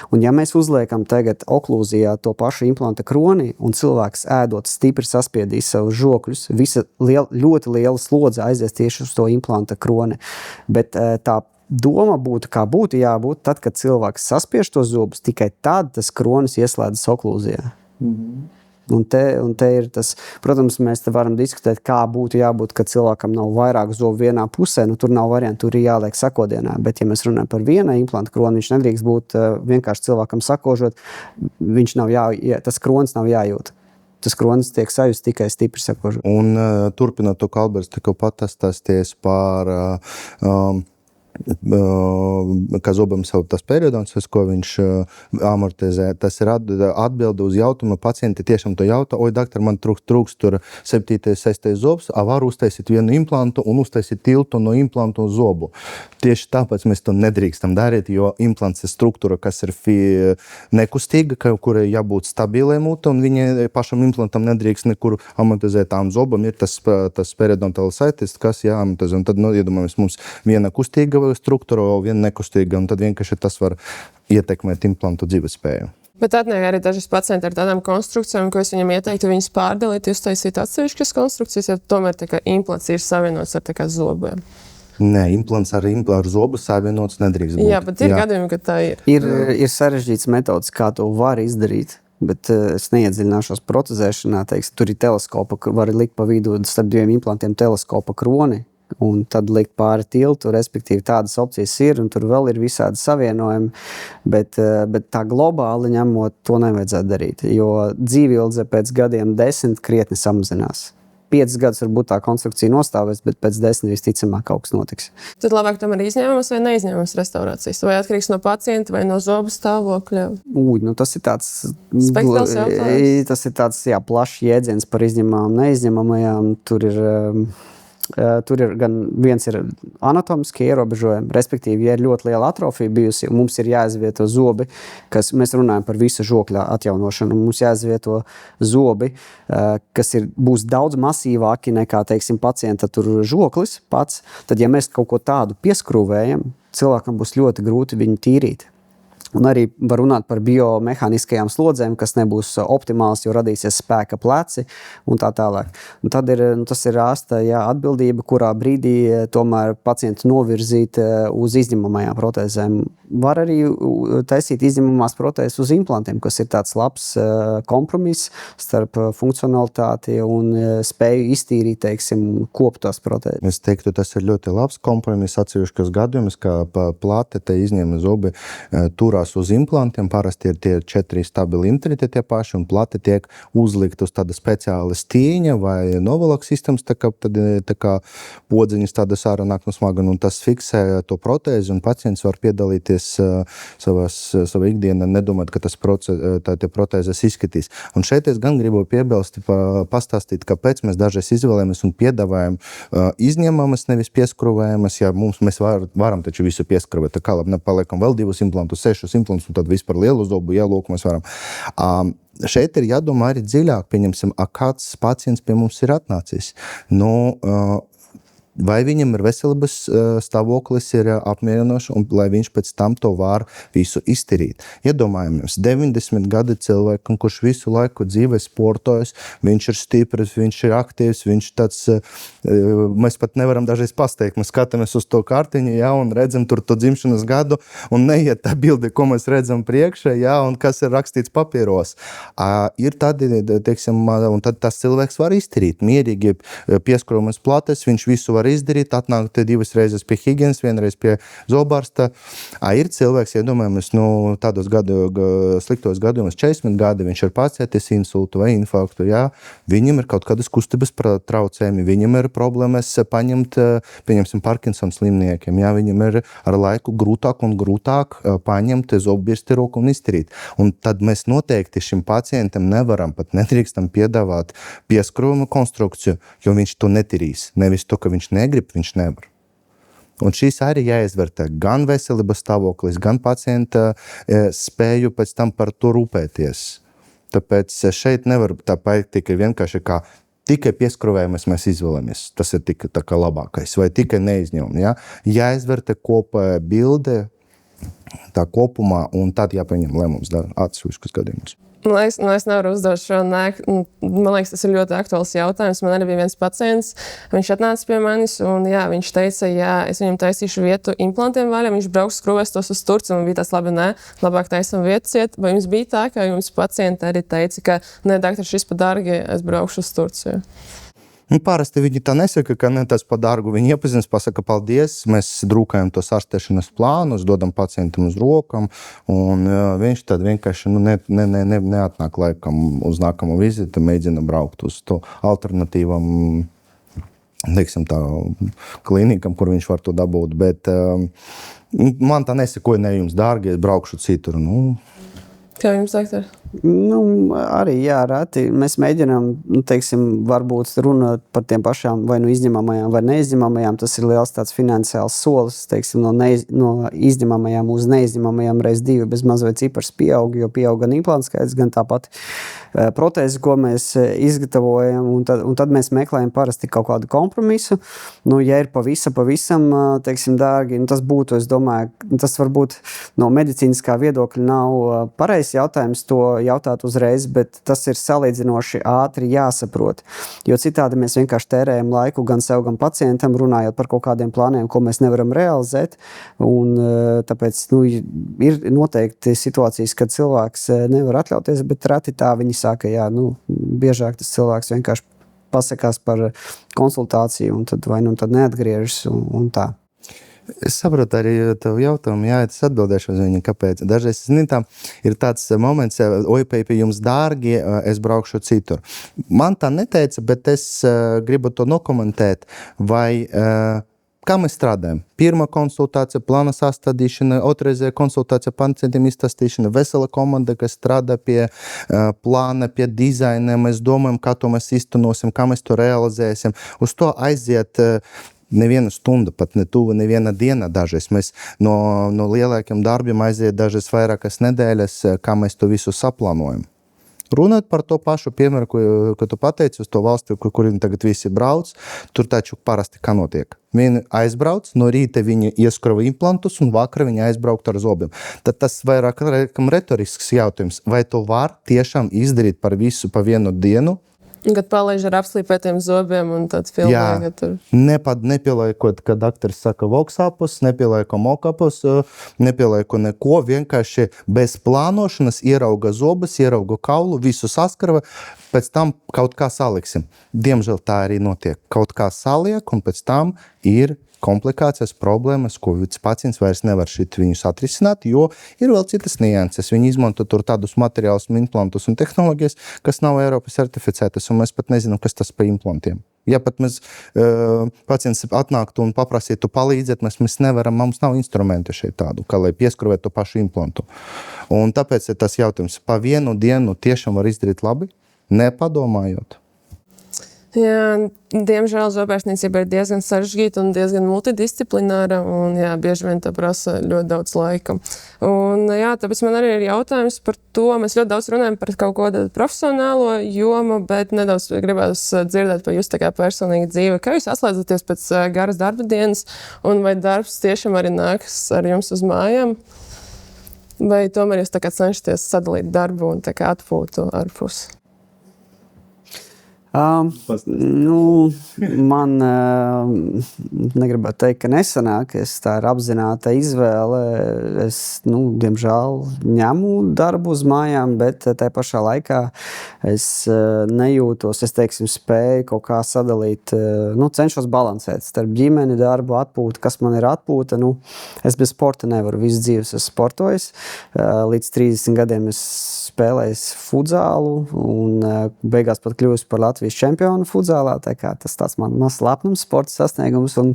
Un ja mēs uzliekam tagad oklūzijā to pašu implanta kroni un cilvēks ēdot stipri saspiedīs savus žokļus, visa ļoti liela slodze aizies tieši uz to implanta kroni. Bet tā doma būtu, kā būtu jābūt, tad, kad cilvēks saspiež to zobus, tikai tad tas kronis ieslēdzas oklūzijā. Un te ir tas, protams, mēs te varam diskutēt, kā būtu jābūt, kad cilvēkam nav vairāk zobu vienā pusē, tur nav variantu, tur ir jāliek sakodienā, bet ja mēs runājam par vienu implanta kroni, viņš nedrīkst būt vienkārši cilvēkam sakožot, tas kronis nav jājūt. Tas kronis tiek sajust tikai stipri sakožot. Un turpinot to, ka Alberts tikko pastāsties par kā zobam savu tas periodons, ko viņš amortizē. Tas ir atbilde uz jautājumu. Pacienti tiešām to jautā, oi, doktor, man trūkst tur 7. 6. zobs, varu uztaisīt vienu implantu un uztaisīt tiltu no implantu uz zobu. Tieši tāpēc mēs to nedrīkstam darīt, jo implants ir struktūra, kas ir nekustīga, kurai jābūt stabilai mute, un viņi pašam implantam nedrīkst nekur amortizēt. Tām zobam ir tas periodontāls saites, kas jāamortizē. Un tad, iedomājamies, mums viena kustīga struktūra, viena nekustīga, un tad vienkārši tas var ietekmēt implantu dzīvespēju. Bet atnāk arī dažas pacienti ar tādām konstrukcijām, ko es viņam ieteiktu viņas pārdalīt, uztaisīt atsevišķas konstrukcijas, ja tomēr implants ir savienots ar zobiem. Nē, implants ar zobu savienots nedrīkst būt. Jā, bet ir gadījumi, ka tā ir. Ir sarežģīts metods, kā to var izdarīt. Bet es neiedziļināšos protezēšanā. Tur ir teleskopa, var likt pa vidu starp 2 implantiem teleskopa kroni un tad likt pāri tiltu, respektīvi tādas opcijas ir, un tur vēl ir visādi savienojumi, bet tā globāli ņemot, to nevajadzētu darīt, jo dzīvildze pēc gadiem 10 krietni samazinās. 5 gadus varbūt tā konstrukcija nostāvēs, bet pēc 10 visticamāk kaut kas notiks. Tad labāk tomēr izņēmums vai neizņēmums restaurācijas? Vai atkarīgs no pacienta vai no zobu stāvokļa? Tas ir tāds spektrāls jautājums. Tas ir tāds, plašs jēdziens par izņemamām, neizņemamajām. Tur ir gan viens ir anatomiskie ierobežojumi, respektīvi, ja ir ļoti liela atrofija bijusi, mums ir jāizvieto zobi, kas mēs runājam par visu žokļa atjaunošanu, mums jāizvieto zobi, kas būs daudz masīvāki nekā, teiksim, pacienta tur žoklis pats, tad, ja mēs kaut ko tādu pieskrūvējam, cilvēkam būs ļoti grūti viņu tīrīt. Un arī var runāt par biomehāniskajām slodzēm, kas nebūs optimāls, jo radīsies spēka pleci un tā tālāk. Un tad tas ir ārsta atbildība, kurā brīdī tomēr pacientu novirzīt uz izņemamajām protēzēm. Var arī taisīt izņemamās protēzes uz implantiem, kas ir tāds labs kompromiss starp funkcionalitāti un spēju iztīrīt, teiksim, koptās protēzes. Es teiktu, tas ir ļoti labs kompromiss atsevišķos gadījumus, kā plāte te izņēma zobi turās attiecībās uz implantiem parasti ir tie 4 stabili intriti tie paši un plati tiek uzlikt uz tāda speciāla stīņa vai novelok sistēmas, tā kā podziņas tādas ārā nāk no smagana, un tas fiksē to protēzi, un pacients var piedalīties savā ikdienā, nedomāt, ka tie protēzes izskatīs. Un šeit es gan gribu piebilst, pastāstīt, kāpēc mēs dažreiz izvēlamies un piedāvājam izņemamas, nevis pieskrūvējamas, ja mēs varam taču visu pieskrūvēt, tā kā labi, paliekam vēl 2 implantus, 6 implantus, un tad vispār lielu zobu ielūku mēs varam. Šeit ir jādomā arī dziļāk, pieņemsim, kāds pacients pie mums ir atnācis. Vai viņam ir veselības stāvoklis ir apmierinošs, un lai viņš pēc tam to var visu izdarīt. Iedomājamies, 90 gadu cilvēkam, kurš visu laiku dzīvē sportojas, viņš ir stiprs, viņš ir aktīvs, viņš tāds, mēs pat nevaram dažreiz pasteigt, mēs skatāmies uz to kartiņu, un redzam tur to dzimšanas gadu, un neiet tā bilde, ko mēs redzam priekšā, un kas ir rakstīts papīros. Ir tādi, teiksim, un tad tas cilvēks var izdarīt, mierīgi pieskrūmas plates, viņš visu var izdarīt, atnākt 2 reizes pie higienas, 1 reiz pie zobārsta. Ir cilvēks, iedomājamies, tādos sliktos gadījumos, 40 gadi, viņš ir pacietis insultu vai infarktu, viņam ir kaut kādas kustības traucējumi, viņam ir problēmas paņemt, pieņemsim, Parkinsons slimniekiem, viņam ir ar laiku grūtāk un grūtāk paņemt zobbirsti roku un izdarīt. Un tad mēs noteikti šim pacientam nevaram, pat nedrīkstam piedāvāt pieskrūvuma konstrukciju, jo viņš to netirīs. Nevis to, ka viņš negrib, viņš nevar. Un šīs arī jāizvērtē gan veselības stāvoklis, gan pacienta spēju pēc tam par to rūpēties. Tāpēc šeit nevar tā pateikt tikai vienkārši kā tikai pieskrūvējumus mēs izvēlamies. Tas ir tikai tā kā labākais, vai tikai neizņemam. Jāizvērtē kopā bilde tā kopumā, un tad jāpieņem lēmums atsevišķus gadījumus. Es nevaru uzdot šo man liekas, tas ir ļoti aktuāls jautājums. Man arī bija viens pacients, viņš atnāca pie manis, un viņš teica, es viņam taisīšu vietu implantiem vaļā, viņš brauks skrūvēs tos uz Turciju, un bija tas labi, labāk taisam vietu ciet. Vai jums bija tā, ka jums pacienti arī teica, ka, doktor, šis pa dārgi, es braukšu uz Turciju? Parasti viņi tā nesaka, ka tas pa dārgu. Viņi iepazīst, pasaka paldies, mēs drukājam tos ārstēšanas plānus, dodam pacientam uz rokam, un viņš tad vienkārši neatnāk laikam uz nākamo vizīti, mēģina braukt uz to alternatīvam, teiksim tā, klīnikam, kur viņš var to dabūt, bet man tā nesakoja, ne jums dārgi, es braukšu citur. Kā jums, doktor? Arī reti. Mēs mēģinām, teiksim, varbūt runāt par tiem pašām vai izņemamajām vai neizņemamajām. Tas ir liels tāds finansiāls solis, teiksim, no izņemamajām uz neizņemamajām reiz 2 bez maz vai cipars pieaug, jo pieaug gan implants skaits, gan tāpat protēzi, ko mēs izgatavojam, un tad mēs meklējam parasti kaut kādu kompromisu. Ja ir pavisam, teiksim, dārgi, tas būtu, es domāju, tas varbūt no medicīniskā viedokļa nav pareizs jautājums to jautāt uzreiz, bet tas ir salīdzinoši ātri jāsaprot, jo citādi mēs vienkārši tērējam laiku gan sev, gan pacientam, runājot par kaut kādiem plāniem, ko mēs nevaram realizēt, un tāpēc, ir noteikti situācijas, kad cilvēks nevar atļauties, bet reti tā viņi saka, biežāk tas cilvēks vienkārši pasakās par konsultāciju, un tad tad neatgriežas, un tā. Es saprotu arī tev jautājumu, es atbildēšu uz viņu, kāpēc. Dažreiz, ir tāds moments, pie jums dārgi, es braukšu citur. Man tā neteica, bet es gribu to nokomentēt, vai kā mēs strādājam. Pirmā konsultācija, plāna sastādīšana, otrreizē konsultācija, pacientiem izstāstīšana, vesela komanda, kas strādā pie plāna, pie dizaina, mēs domājam, kā to mēs iztenosim, kā mēs to realizēsim. Uz to aiziet neviena stunda, pat neviena diena dažreiz. Mēs no lielākiem darbiem aiziet dažreiz vairākas nedēļas, kā mēs to visu saplānojam. Runāt par to pašu piemēru, ko tu pateici uz to valsti, kuriem tagad visi brauc, tur taču parasti kā notiek. Viņi aizbrauc, no rīta viņi ieskrova implantus un vakar viņi aizbraukt ar zobiem. Tad tas vairāk retorisks jautājums, vai to var tiešām izdarīt par visu pa vienu dienu? Kad palaiž ar apslīpētiem zobiem un tad filmē, tur. Nepieliekot, kad doktors saka voksapus, nepielieko mokapus, nepielieko neko, vienkārši bez plānošanas ierauga zobus, ierauga kaulu, visu saskarva, pēc tam kaut kā saliksim. Diemžēl tā arī notiek. Kaut kā saliek, un pēc tam ir komplikācijas, problēmas, ko pacients vairs nevar viņus atrisināt, jo ir vēl citas nianses. Viņi izmanto tur tādus materiālus, implantus un tehnoloģijas, kas nav Eiropas certificētas, un mēs pat nezinām, kas tas par implantiem. Ja pat mēs pacients atnāktu un paprasītu palīdzēt, mēs nevaram, mums nav instrumenti šeit tādu, kā lai pieskruvētu to pašu implantu. Un tāpēc ir tas jautājums, pa vienu dienu tiešām var izdarīt labi, nepadomājot. Jā, diemžēl zobārstniecība ir diezgan sarežģīta un diezgan multidisciplināra, un jā, bieži vien tā prasa ļoti daudz laika. Un jā, tāpēc man arī ir jautājums par to, mēs ļoti daudz runājam par kaut ko profesionālo jomu, bet nedaudz gribētu dzirdēt par jūs tā kā personīgi dzīvi. Kā jūs atslēdzaties pēc garas darba dienas, un vai darbs tiešām arī nāks ar jums uz mājām? Vai tomēr jūs tā kā cenšaties sadalīt darbu un tā kā atpūtu ārpus? Man negribētu teikt, ka nesanāk. Tā ir apzināta izvēle. Es, diemžēl, ņemu darbu uz mājām, bet tajā pašā laikā es nejūtos, spēju kaut kā sadalīt, cenšos balansēt starp ģimeni, darbu, atpūtu, kas man ir atpūta. Es bez sporta nevaru, visu dzīvi esmu sportojis. Līdz 30 gadiem es spēlēju futzālu un beigās pat kļuvu par Latvijas čempionu futzālā. Tas tāds man mazs lepnums, sporta sasniegums. Un,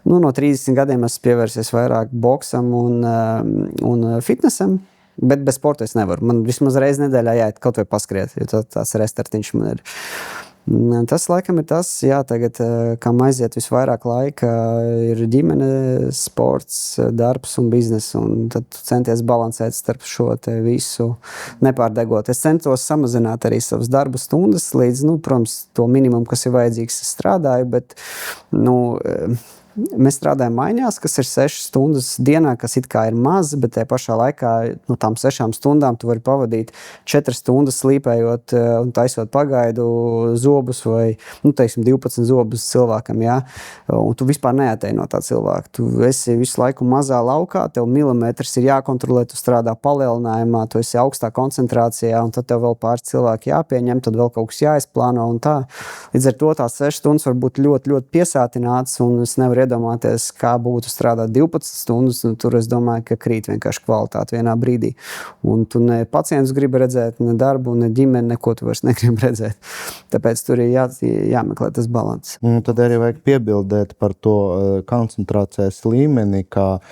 no 30 gadiem esmu pievērsies vairāk boksam un fitnesam. Bet bez sporta es nevaru. Man vismaz reizi nedēļā jāiet kaut vai paskriet, jo tās restartiņš man ir. Tas laikam ir tas, tagad, kam aiziet visvairāk laika, ir ģimene, sports, darbs un biznes. Un tad centies balansēt starp šo te visu nepārdegot. Es centos samazināt arī savas darba stundas līdz, protams, to minimumu, kas ir vajadzīgs, es strādāju, bet, mēs strādājam maiņās, kas ir 6 stundas dienā, kas it kā ir maz, bet tajā pašā laikā no tām 6 stundām tu vari pavadīt 4 stundas slīpējot un taisot pagaidu zobus vai, 12 zobus cilvēkam, jā. Un tu vispār neatēji no tā cilvēka. Tu esi visu laiku mazā laukā, tev milimetrs ir jākontrolē, tu strādā palielinājumā, tu esi augstā koncentrācijā, un tad tev vēl pāris cilvēki jāpieņem, tad vēl kaut kas jāizplāno un tā. Līdz ar to tās 6 stundas var būt ļoti, ļoti piesātināts, un es nevaru iedomāties, kā būtu strādāt 12 stundas, un tur es domāju, ka krīt vienkārši kvalitāte vienā brīdī. Un tu ne pacientus gribi redzēt, ne darbu, ne ģimeni, neko tu vairs negribi redzēt. Tāpēc tur ir jāmeklē tas balans. Un tad arī vajag piebildēt par to koncentrācijas līmeni, kā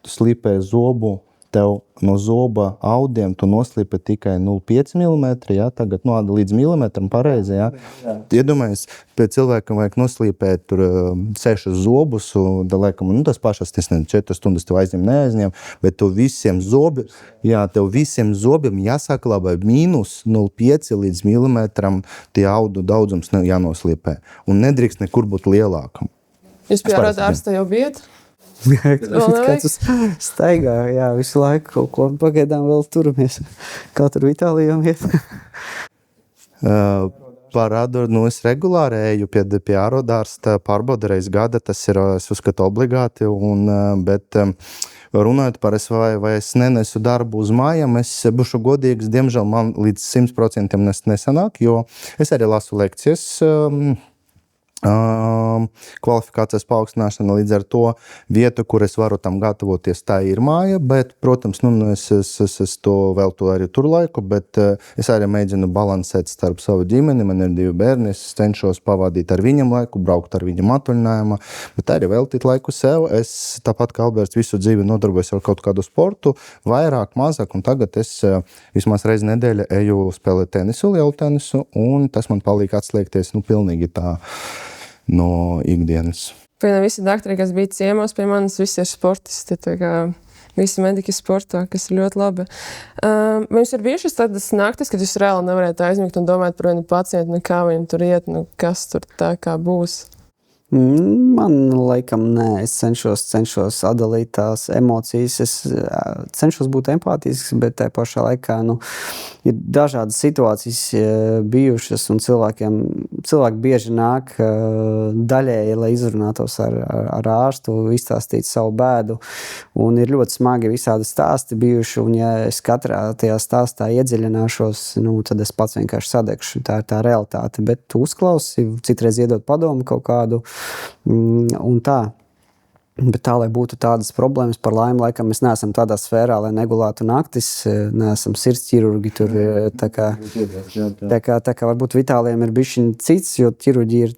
slīpē zobu. Tev no zoba audiem tu noslīpē tikai 0,5 mm, tagad līdz milimetram pareizi, Iedomājies, pie cilvēkam vajag noslīpēt tur 6 zobus, un tas pašas, 4 stundas tev neaizņem, bet tev visiem zobiem jāsaklabā mīnus 0,5 līdz milimetram tie audu daudzums jānoslīpē, un nedrīkst nekur būt lielākam. Jūs pie ārsta jau bijat? Kāds staigā, visu laiku kaut ko pagaidām vēl turamies. Kā tur Itālijā iet? Par ādoru, es regulāri eju pie ārodārsta pārbauda reiz gada, tas ir, es uzskatu, obligāti, bet runājot par vai es nenesu darbu uz mājām, es būšu godīgs, diemžēl man līdz 100% nesanāk, jo es arī lasu lekcijas, kvalifikācijas paaugstināšana, līdz ar to vietu, kur es varu tam gatavoties, tā ir māja, bet, protams, es to vēl to arī tur laiku, bet es arī mēģinu balansēt starp savu ģimeni, man ir 2 bērni, es cenšos pavadīt ar viņam laiku, braukt ar viņam atvaļinājumā, bet arī veltīt laiku sev. Es tāpat kā Alberts visu dzīvi nodarbojos ar kaut kādu sportu, vairāk, mazāk, un tagad es vismaz reizi nedēļa eju spēlēt tenisu, lielu tenisu, un tas man palīk atslēgties, pilnīgi tā no ikdienas. Visi daktari, kas bija ciemos pie manis, visi ir sportisti, visi mediķi sportā, kas ir ļoti labi. Jums ir bijušas tādas naktis, kad jūs reāli nevarētu aizmigt un domāt par vienu pacientu, kā viņam tur iet, kas tur tā kā būs? Man laikam nē, es cenšos atdalīt tās emocijas, es cenšos būt empātisks, bet tā pašā laikā, ir dažādas situācijas bijušas un cilvēki bieži nāk daļēji, lai izrunātos ar ārstu, izstāstīt savu bēdu, un ir ļoti smagi visādi stāsti bijuši, un ja es katrā tajā stāstā iedziļināšos, tad es pats vienkārši sadegšu, tā ir tā realitāte, bet tu uzklausi, citreiz iedot padomu kaut kādu, un tā. Bet tā, lai būtu tādas problēmas, par laimi, laikam mēs neesam tādā sfērā, lai negulētu naktis, neesam sirdsķirurgi tur, tā kā varbūt Vitālijam ir bišķiņ cits, jo ķirurģija ir,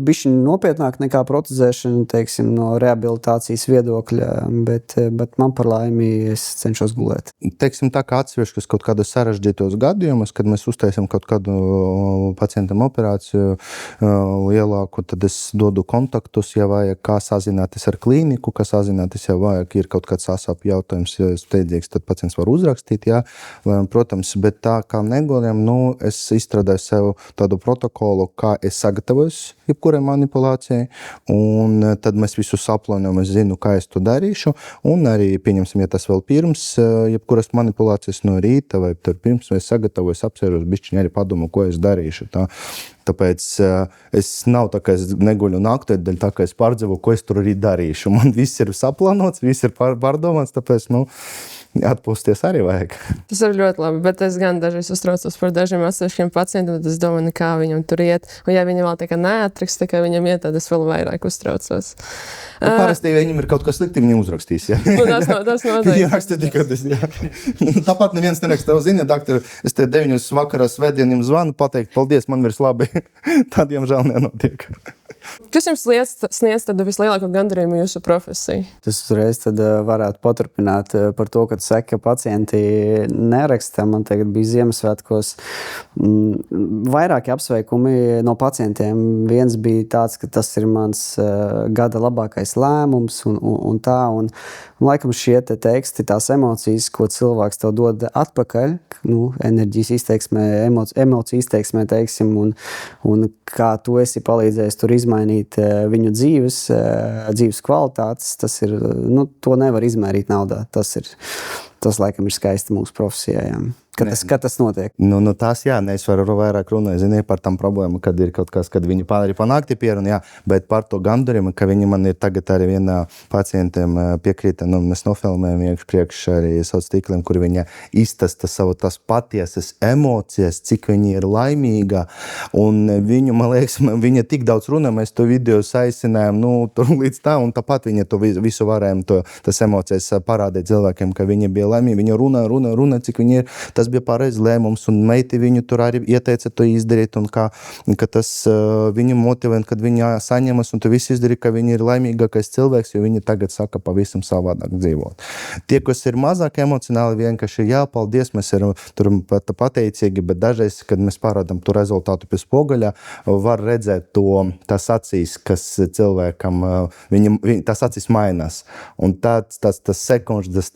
bišķiņ nopietnāk nekā protezēšana, teiksim, no rehabilitācijas viedokļa, bet man par laimi es cenšos gulēt. Teiksim tā, kā atsevišķi kaut kādos sarežģītos gadījumus, kad mēs uztaisam kaut kādu pacientam operāciju lielāku, tad es dodu kontaktus, ja vajag kā sazināties ar klīniku, kas sazināties, ja vajag, ir kaut kāds sasāpju jautājums, ja steidzieks, tad pacients var uzrakstīt, jā, protams, bet tā kā negodiem, es izstrādāju sev tādu protokolu, kā es sagatavojos jebkurai manipulācijai, un tad mēs visu saplānojam, es zinu, kā es to darīšu, un arī, pieņemsim, ja tas vēl pirms jebkuras manipulācijas no rīta, vai tur pirms es sagatavojos, apsēros bišķiņ arī padomu, ko es darīšu, tā. Tāpēc es nav tā, ka es neguļu naktī, tā kā es pārdzevu, ko es tur arī darīšu. Man viss ir saplānots, viss ir pārdomāts, tāpēc, atpūsties arī vajag. Tas ir ļoti labi, bet es gan dažreiz uztraucos par dažiem atsevišķiem pacientiem, tad es domāju, kā viņam tur iet. Un ja viņam vēl tikai neatriks, tikai viņam iet, tad es vēl vairāk uztraucos. Parasti, ja viņam ir kaut kas slikti, viņam uzrakstīs, jā. Tas noteikti. Jā, raksta tikai tas, jā. Tāpat neviens neraksta, tev zina, doktor, es te 9 vakarā svētdienim zvanu, pateikt, paldies, man virs labi. Tā, diemžēl, nenotiek. Kas jums sniedz tad vislielāko gandarījumu jūsu profesiju? Tas uzreiz tad varētu paturpināt par to, ka tu saki, ka pacienti neraksta. Man tagad bija Ziemassvētkos vairāki apsveikumi no pacientiem. Viens bija tāds, ka tas ir mans gada labākais lēmums un tā. Un laikam šie te teksti, tās emocijas, ko cilvēks tev dod atpakaļ, enerģijas izteiksmē, emociju izteiksmē, teiksim, un kā tu esi palīdzējis tur izmainīt viņu dzīves kvalitātes, tas ir, to nevar izmērīt naudā. Tas laikam ir skaisti mūsu profesijā, jā. Kad tas notiek? Tās, jā, es varu vairāk runāt, par tam problēmu, kad ir kaut kas, kad viņi arī panākti pierun, jā, bet par to gandarījumu, ka viņi man ir tagad arī vienā pacientiem piekrīta, mēs nofilmējam priekš arī sauc tīkliem, kur viņa iztasta savu tās patiesas emocijas, cik viņa ir laimīga, un viņu, man liekas, viņa tik daudz runā, mēs to video saisinājām, tur līdz tā, un tāpat viņa to visu varējām, tas emocijas parādīt cilvēkiem, ka viņa bija laimīga, viņa runā, cik viņa ir. Tas bija pareizi lēmums, un meiti viņu tur arī ieteica to izdarīt, un ka tas viņu motivē, kad viņa saņemas, un tu viss izdarīja, ka viņa ir laimīgākais cilvēks, jo viņa tagad saka pavisam savādāk dzīvot. Tie, kas ir mazāk emocionāli, vienkārši jā, paldies, mēs ir tur pateicīgi, bet dažreiz, kad mēs parādām to rezultātu pie spoguļa, var redzēt tas acīs, kas cilvēkam, tas acīs mainās. Un tas sekundžs,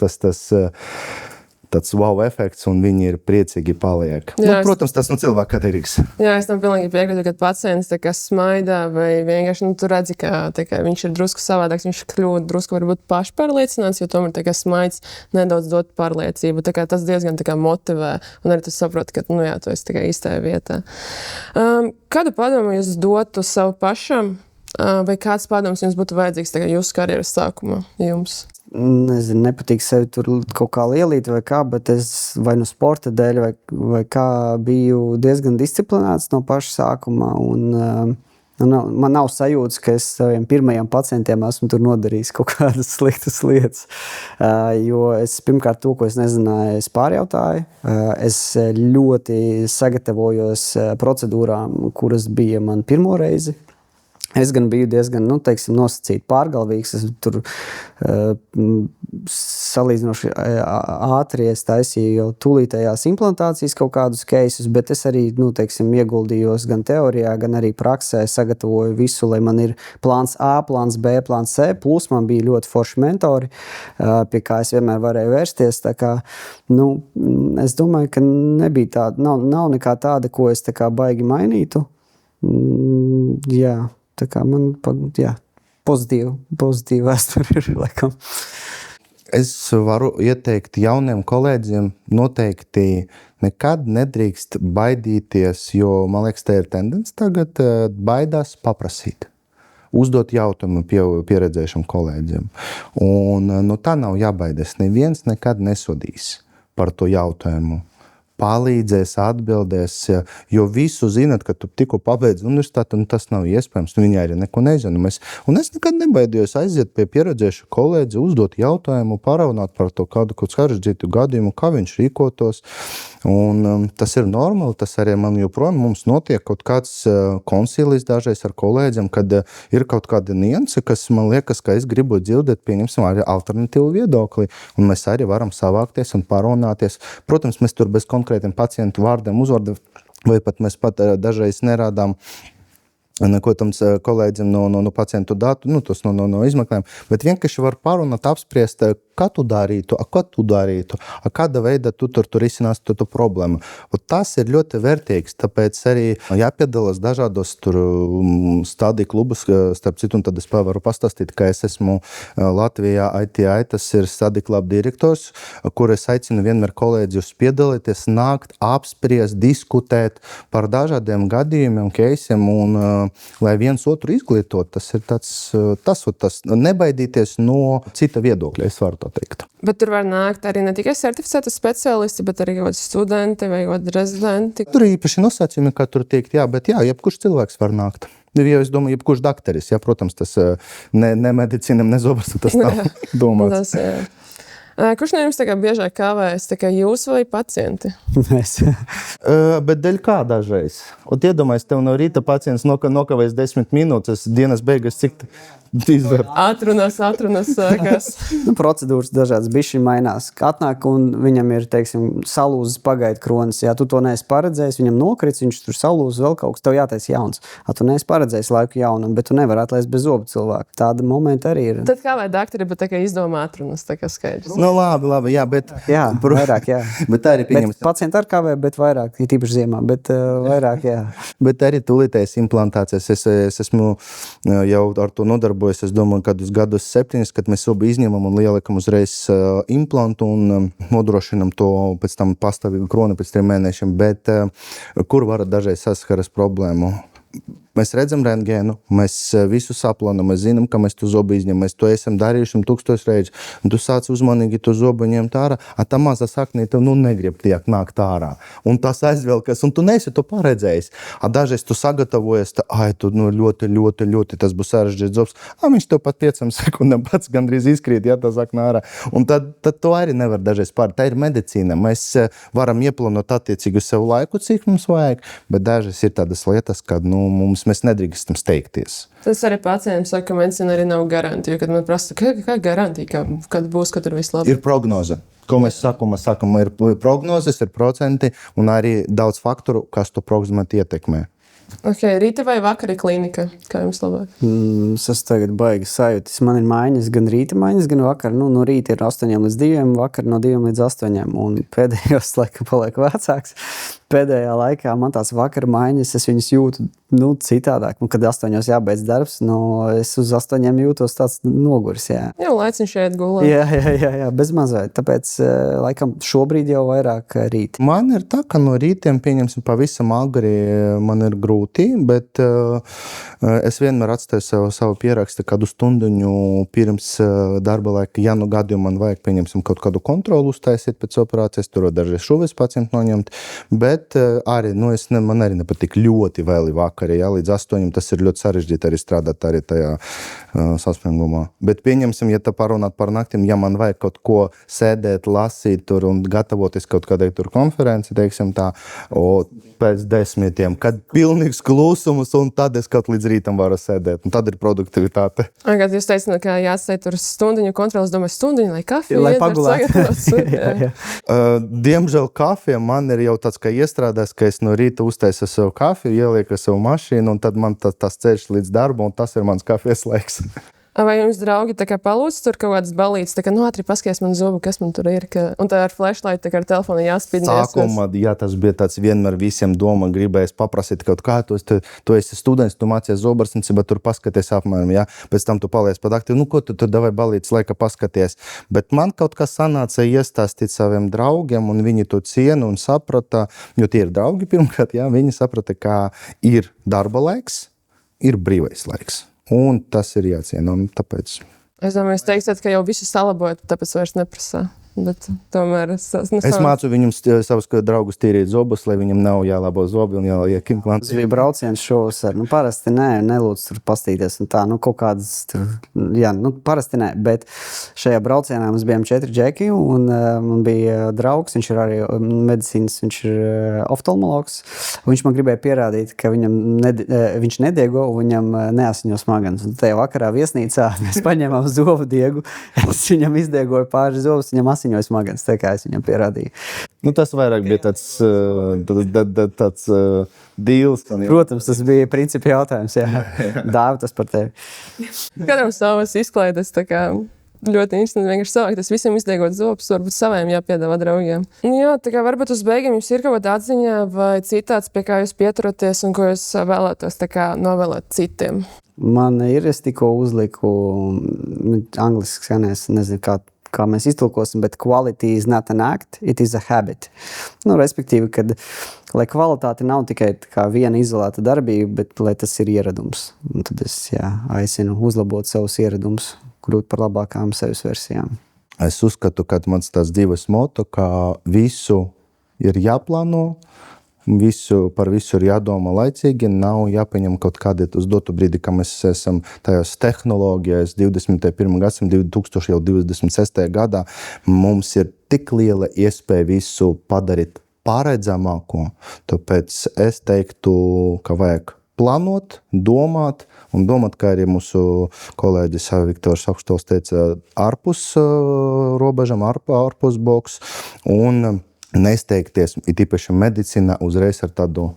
tāds wow efekts, un viņi ir priecīgi paliek. Jā, protams, tas cilvēka atkarīgs. Jā, es tam pilnīgi piekrītu, kad pacients smaidā vai vienkārši tu redzi, ka viņš ir drusku savādāks, viņš kļūst drusku varbūt pašpārliecināts, jo tomēr smaids nedaudz dot pārliecību. Tas diezgan motivē, un arī tu saproti, ka jā, tu esi īstajā vietā. Kādu padomu jūs dotu sev pašam, vai kāds padoms jums būtu vajadzīgs jūsu karjeras sākumā jums? Nezinu, nepatīk sevi tur kaut kā lielīt vai kā, bet es vai sporta dēļ vai kā biju diezgan disciplinēts no paša sākuma, un man nav sajūtas, ka es saviem pirmajiem pacientiem esmu tur nodarījis kaut kādas sliktas lietas, jo es pirmkārt to, ko es nezināju, es pārjautāju, es ļoti sagatavojos procedūrām, kuras bija man pirmo reizi. Es gan biju diezgan, nosacīti pārgalvīgs, es tur salīdzinoši ātri es taisīju jau tūlītējās implantācijas kaut kādus keisus, bet es arī, ieguldījos gan teorijā, gan arī praksē, sagatavoju visu, lai man ir plāns A, plāns B, plāns C, plus man bija ļoti forši mentori, pie kā es vienmēr varēju vērsties, tā kā, es domāju, ka nebija tāda, nav nekā tāda, ko es tā kā baigi mainītu, jā. Tā kā man, pozitīva vēsture ir, laikam. Es varu ieteikt jauniem kolēģiem noteikti nekad nedrīkst baidīties, jo, man liekas, tā ir tendence tagad baidās paprasīt. Uzdot jautājumu pieredzējušam kolēģiem. Un tā nav jābaidās. Neviens nekad nesodīs par to jautājumu. Palīdzēs, atbildēs, jo visu zinat, ka tu tikko pabeidz universitāti, un tas nav iespējams, un viņi arī neko nezina. Un es nekad nebaidījos aiziet pie pieredzējuša kolēģa, uzdot jautājumu, paraunāt par to kādu sarežģītu gadījumu, kā viņš rīkotos. Un tas ir normāli, tas arī man joprojām mums notiek kaut kāds konsilis dažreiz ar kolēģiem, kad ir kaut kāda nianse, kas man liekas, ka es gribu dzirdēt, pieņemsim arī alternatīvu viedokli, un mēs arī varam savākties un parunāties. Protams, mēs tur bez konkrētiem pacientu vārdiem, uzvārdiem, vai pat mēs dažreiz nerādām ko tam kolēģiem no pacientu datu, tos no izmeklējuma, bet vienkārši var parunāt, apspriest, kā tu darītu, kāda veida tu tur izcinās tu problēmu. Un tas ir ļoti vērtīgs, tāpēc arī jāpiedalās dažādos stādiju klubus, starp citu, un tad es varu pastāstīt, ka es esmu Latvijā ITI, tas ir stādiju klubu direktors, kur es aicinu vienmēr kolēģus piedalīties, nākt, apspriest, diskutēt par dažādiem gadījumiem, keisiem, un lai viens otru izglītot, tas ir tas nebaidīties no cita viedokļa, es varu tā teikt. Bet tur var nākt arī ne tikai certificēti speciālisti, bet arī kaut studenti vai rezidenti. Tur īpaši nosacījumi, kā tur teikt, bet jebkurš cilvēks var nākt. Jo es domāju, jebkurš dakteris, protams, tas ne medicīnam, ne zobarstu, tas nav domāts. Kurš no jums biežāk kāvējas, jūs vai pacienti? Mēs. Bet dēļ kā dažreiz? Iedomājies, tev no rīta pacients nokavēs 10 minūtes, dienas beigas, cik izver? Atrunas, kas? Procedūras dažādas bišķi mainās. Atnāk un viņam ir, teiksim, salūzes pagaidu kronis. Ja tu to neesi paredzējis, viņam nokrits, viņš tur salūzes vēl kaut kas, tev jātais jauns. Tu neesi paredzējis laiku jaunam, bet tu nevar atlaist bez zobu cilvēku. Tāda momenta arī ir. Tad kā vai daktari, bet izdomā atrunas, skaidrs? Labi, bet... Jā, vairāk, jā. Bet arī pieņems... Pacienti ar kavē, bet vairāk, ir tīpaši ziemā, bet vairāk, jā. Bet arī tūlītējas implantācijas. Es esmu jau ar to nodarbojis, es domāju, kādus gadus 7, kad mēs abi izņemam un lielākam uzreiz implantu un nodrošinam to pēc tam pastāvīgu kroni pēc 3 mēnešiem, bet kur var dažreiz saskaras problēmu? Mēs redzam rentgēnu, mēs visu saplānam, mēs zinām, ka mēs to zobu izņem, mēs to esam darījuši 1000 reizes, un tu sāc uzmanīgi to zobu ņemt ārā, tā mazā saknī tev negrib tiek nākt ārā, un tas aizvelkas, un tu neesi to paredzējis. Dažreiz tu sagatavojies, tu ļoti, tas būs sarežģīts zobs, viņš tev pat 5 sekundēm pats gandrīz izkrīt, tā sakna ārā, un tad to arī nevar dažreiz pār. Tā ir medicīna, mēs varam ieplānot attiecīgi uz savu laiku, cik mums vajag, bet dažreiz ir tādas lietas, kad, mēs nedrīkstam steigties. Tas arī pacientiem saka, ka medicīna arī nav garantija, kad man prasa, kā garantija, kad būs, kad tur viss labi? Ir prognoze. Ko mēs sakam, ir prognozes, ir procenti un arī daudz faktoru, kas to prognozēt ietekmē. Rīta vai vakara klinika? Kā jums labāk? Es tagad baigi sajūtas. Man ir maiņas, gan rīta maiņas, gan vakar. No rīta ir 8 līdz 2, vakar no 2 līdz 8. Un pēdējos laikam paliek vecāks. Pēdējā laikā man tās vakara maiņas, es viņas jūtu citādāk. Kad 8 jābeidz darbs, es uz 8 jūtos tāds noguris. Jā, laiciņš iet gulā. Jā, bez mazliet. Tāpēc laikam šobrīd jau vairāk rīt. Man ir tā, ka no rītiem pieņemsim pavisam agri, man ir grūti, bet es vienmēr atstāju savu pierakstu kādu stundiņu pirms darba laika. Ja gadījumā man vajag, pieņemsim, kaut kādu kontrolu uztaisīt pēc operācijas, tur dažreiz šuvis pacientu noņemt, bet arī, man arī nepatīk ļoti vēli vakarī, līdz 8, tas ir ļoti sarežģīti arī strādāt arī tajā saspringumā. Bet pieņemsim, ja tā parunāt par naktīm, ja man vajag kaut ko sēdēt, lasīt tur un gatavoties kaut kādai tur konferenci, teiksim tā, pēc 10, kad pilnīgs klusums, un tad es kaut līdz rītam varu sēdēt, un tad ir produktivitāte. Kad jūs teicat, ka jāatstāj tur stundiņu kontrolas, domāju, stundiņu, lai kafiju lai pagulētu. Diemžēl kafija man ir jau tāds, ka iestrādās, ka es no rīta uztaisu savu kafiju, ielieku savu mašīnu, un tad man tas ceļš līdz darbu, un tas ir mans kafijas laiks. Vai jums draugi tā kā palūdz tur kaut kādas balītes, tā kā ātri paskaties man zubu, kas man tur ir, un tā ar flashlight, tā kā ar telefonu jāspīdinies? Sākumā, jā, tas bija tāds vienmēr visiem doma, gribējis paprasīt kaut kā, tu esi students, tu mācies zobarstniecībā, tur paskaties apmēram, jā, pēc tam tu paliec pat aktīvi, ko tu tur davai balītes laika paskaties, bet man kaut kas sanāca iestāstīt saviem draugiem, un viņi to cienu un saprata, jo tie ir draugi pirmkārt, jā, viņi saprata, kā ir darba laiks, ir brīvais laiks. Un tas ir jāciena, un tāpēc... Es domāju, jūs teiksiet, ka jau visu salabojat, tāpēc vairs neprasā. Bet tomēr es mācu viņam savus draugus tīrīt zobus, lai viņam nav jālabo zobi un jāliek implants. Tas bija brauciens šovasar. Parasti nelūdzu tur pastīties un tā, kaut kādas tur, jā, parasti nē, bet šajā braucienā mums bijām 4 džeki un man bija draugs, viņš ir arī medicīnas, viņš ir oftalmologs. Viņš man gribēja pierādīt, ka viņš nediego un viņam neasiņo smagenes. Un tajā vakarā viesnīcā mēs paņēmām zobu diegu, es viņam izdiegoju pāris zobus, viņam asiņoja smagenes, tā kā es viņam pierādīju. Tas vairāk bija tāds deals. Protams, tas bija principi jautājums, jā. Dāvi tas par tevi. Kādam savas izklaides, tā kā ļoti interesanti vienkārši savākt. Es visiem izdiegot zobus, varbūt saviem jāpiedāvā draugiem. Jā, tā kā varbūt uz beigām jums ir kaut kāda atziņa vai citāts, pie kā jūs pieturaties un ko jūs vēlētos tā kā novēlēt citiem. Man ir, es tikko uzliku, angliski skanēs, nezinu, kā mēs iztulkosim, bet quality is not an act, it is a habit. Respektīvi, kad, lai kvalitāte nav tikai kā viena izolēta darbība, bet lai tas ir ieradums. Un tad es aicinu uzlabot savus ieradumus, kļūt par labākām sevis versijām. Es uzskatu, ka mans tās divas moto, ka visu ir jāplāno, par visu ir jādomā laicīgi, nav jāpieņem kaut kādi uz dotu brīdi, ka mēs esam tajās tehnoloģijās 21. gadsimta, 2026. gadā. Mums ir tik liela iespēja visu padarīt paredzamāko, tāpēc es teiktu, ka vajag plānot, domāt, kā arī mūsu kolēģis Viktors Augstols teica, ārpus robežam, ārpus boks, un nesteigties, it īpaši medicīnā, uzreiz ar tādu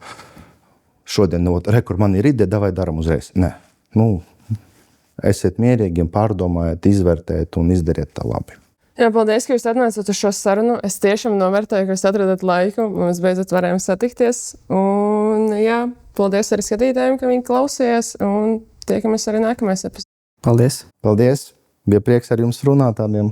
šodien, kur man ir ideja, davai daram uzreiz. Nē, esiet mierīgi, pārdomājiet, izvērtējiet un izdariet tā labi. Jā, paldies, ka jūs atnācāt uz šo sarunu. Es tiešām novērtēju, ka jūs atradat laiku, un mēs beidzot varējām satikties. Un jā, paldies arī skatītājiem, ka viņi klausījās, un tiekamies arī nākamais epizodē. Paldies! Paldies! Bija prieks ar jums runāt tādiem.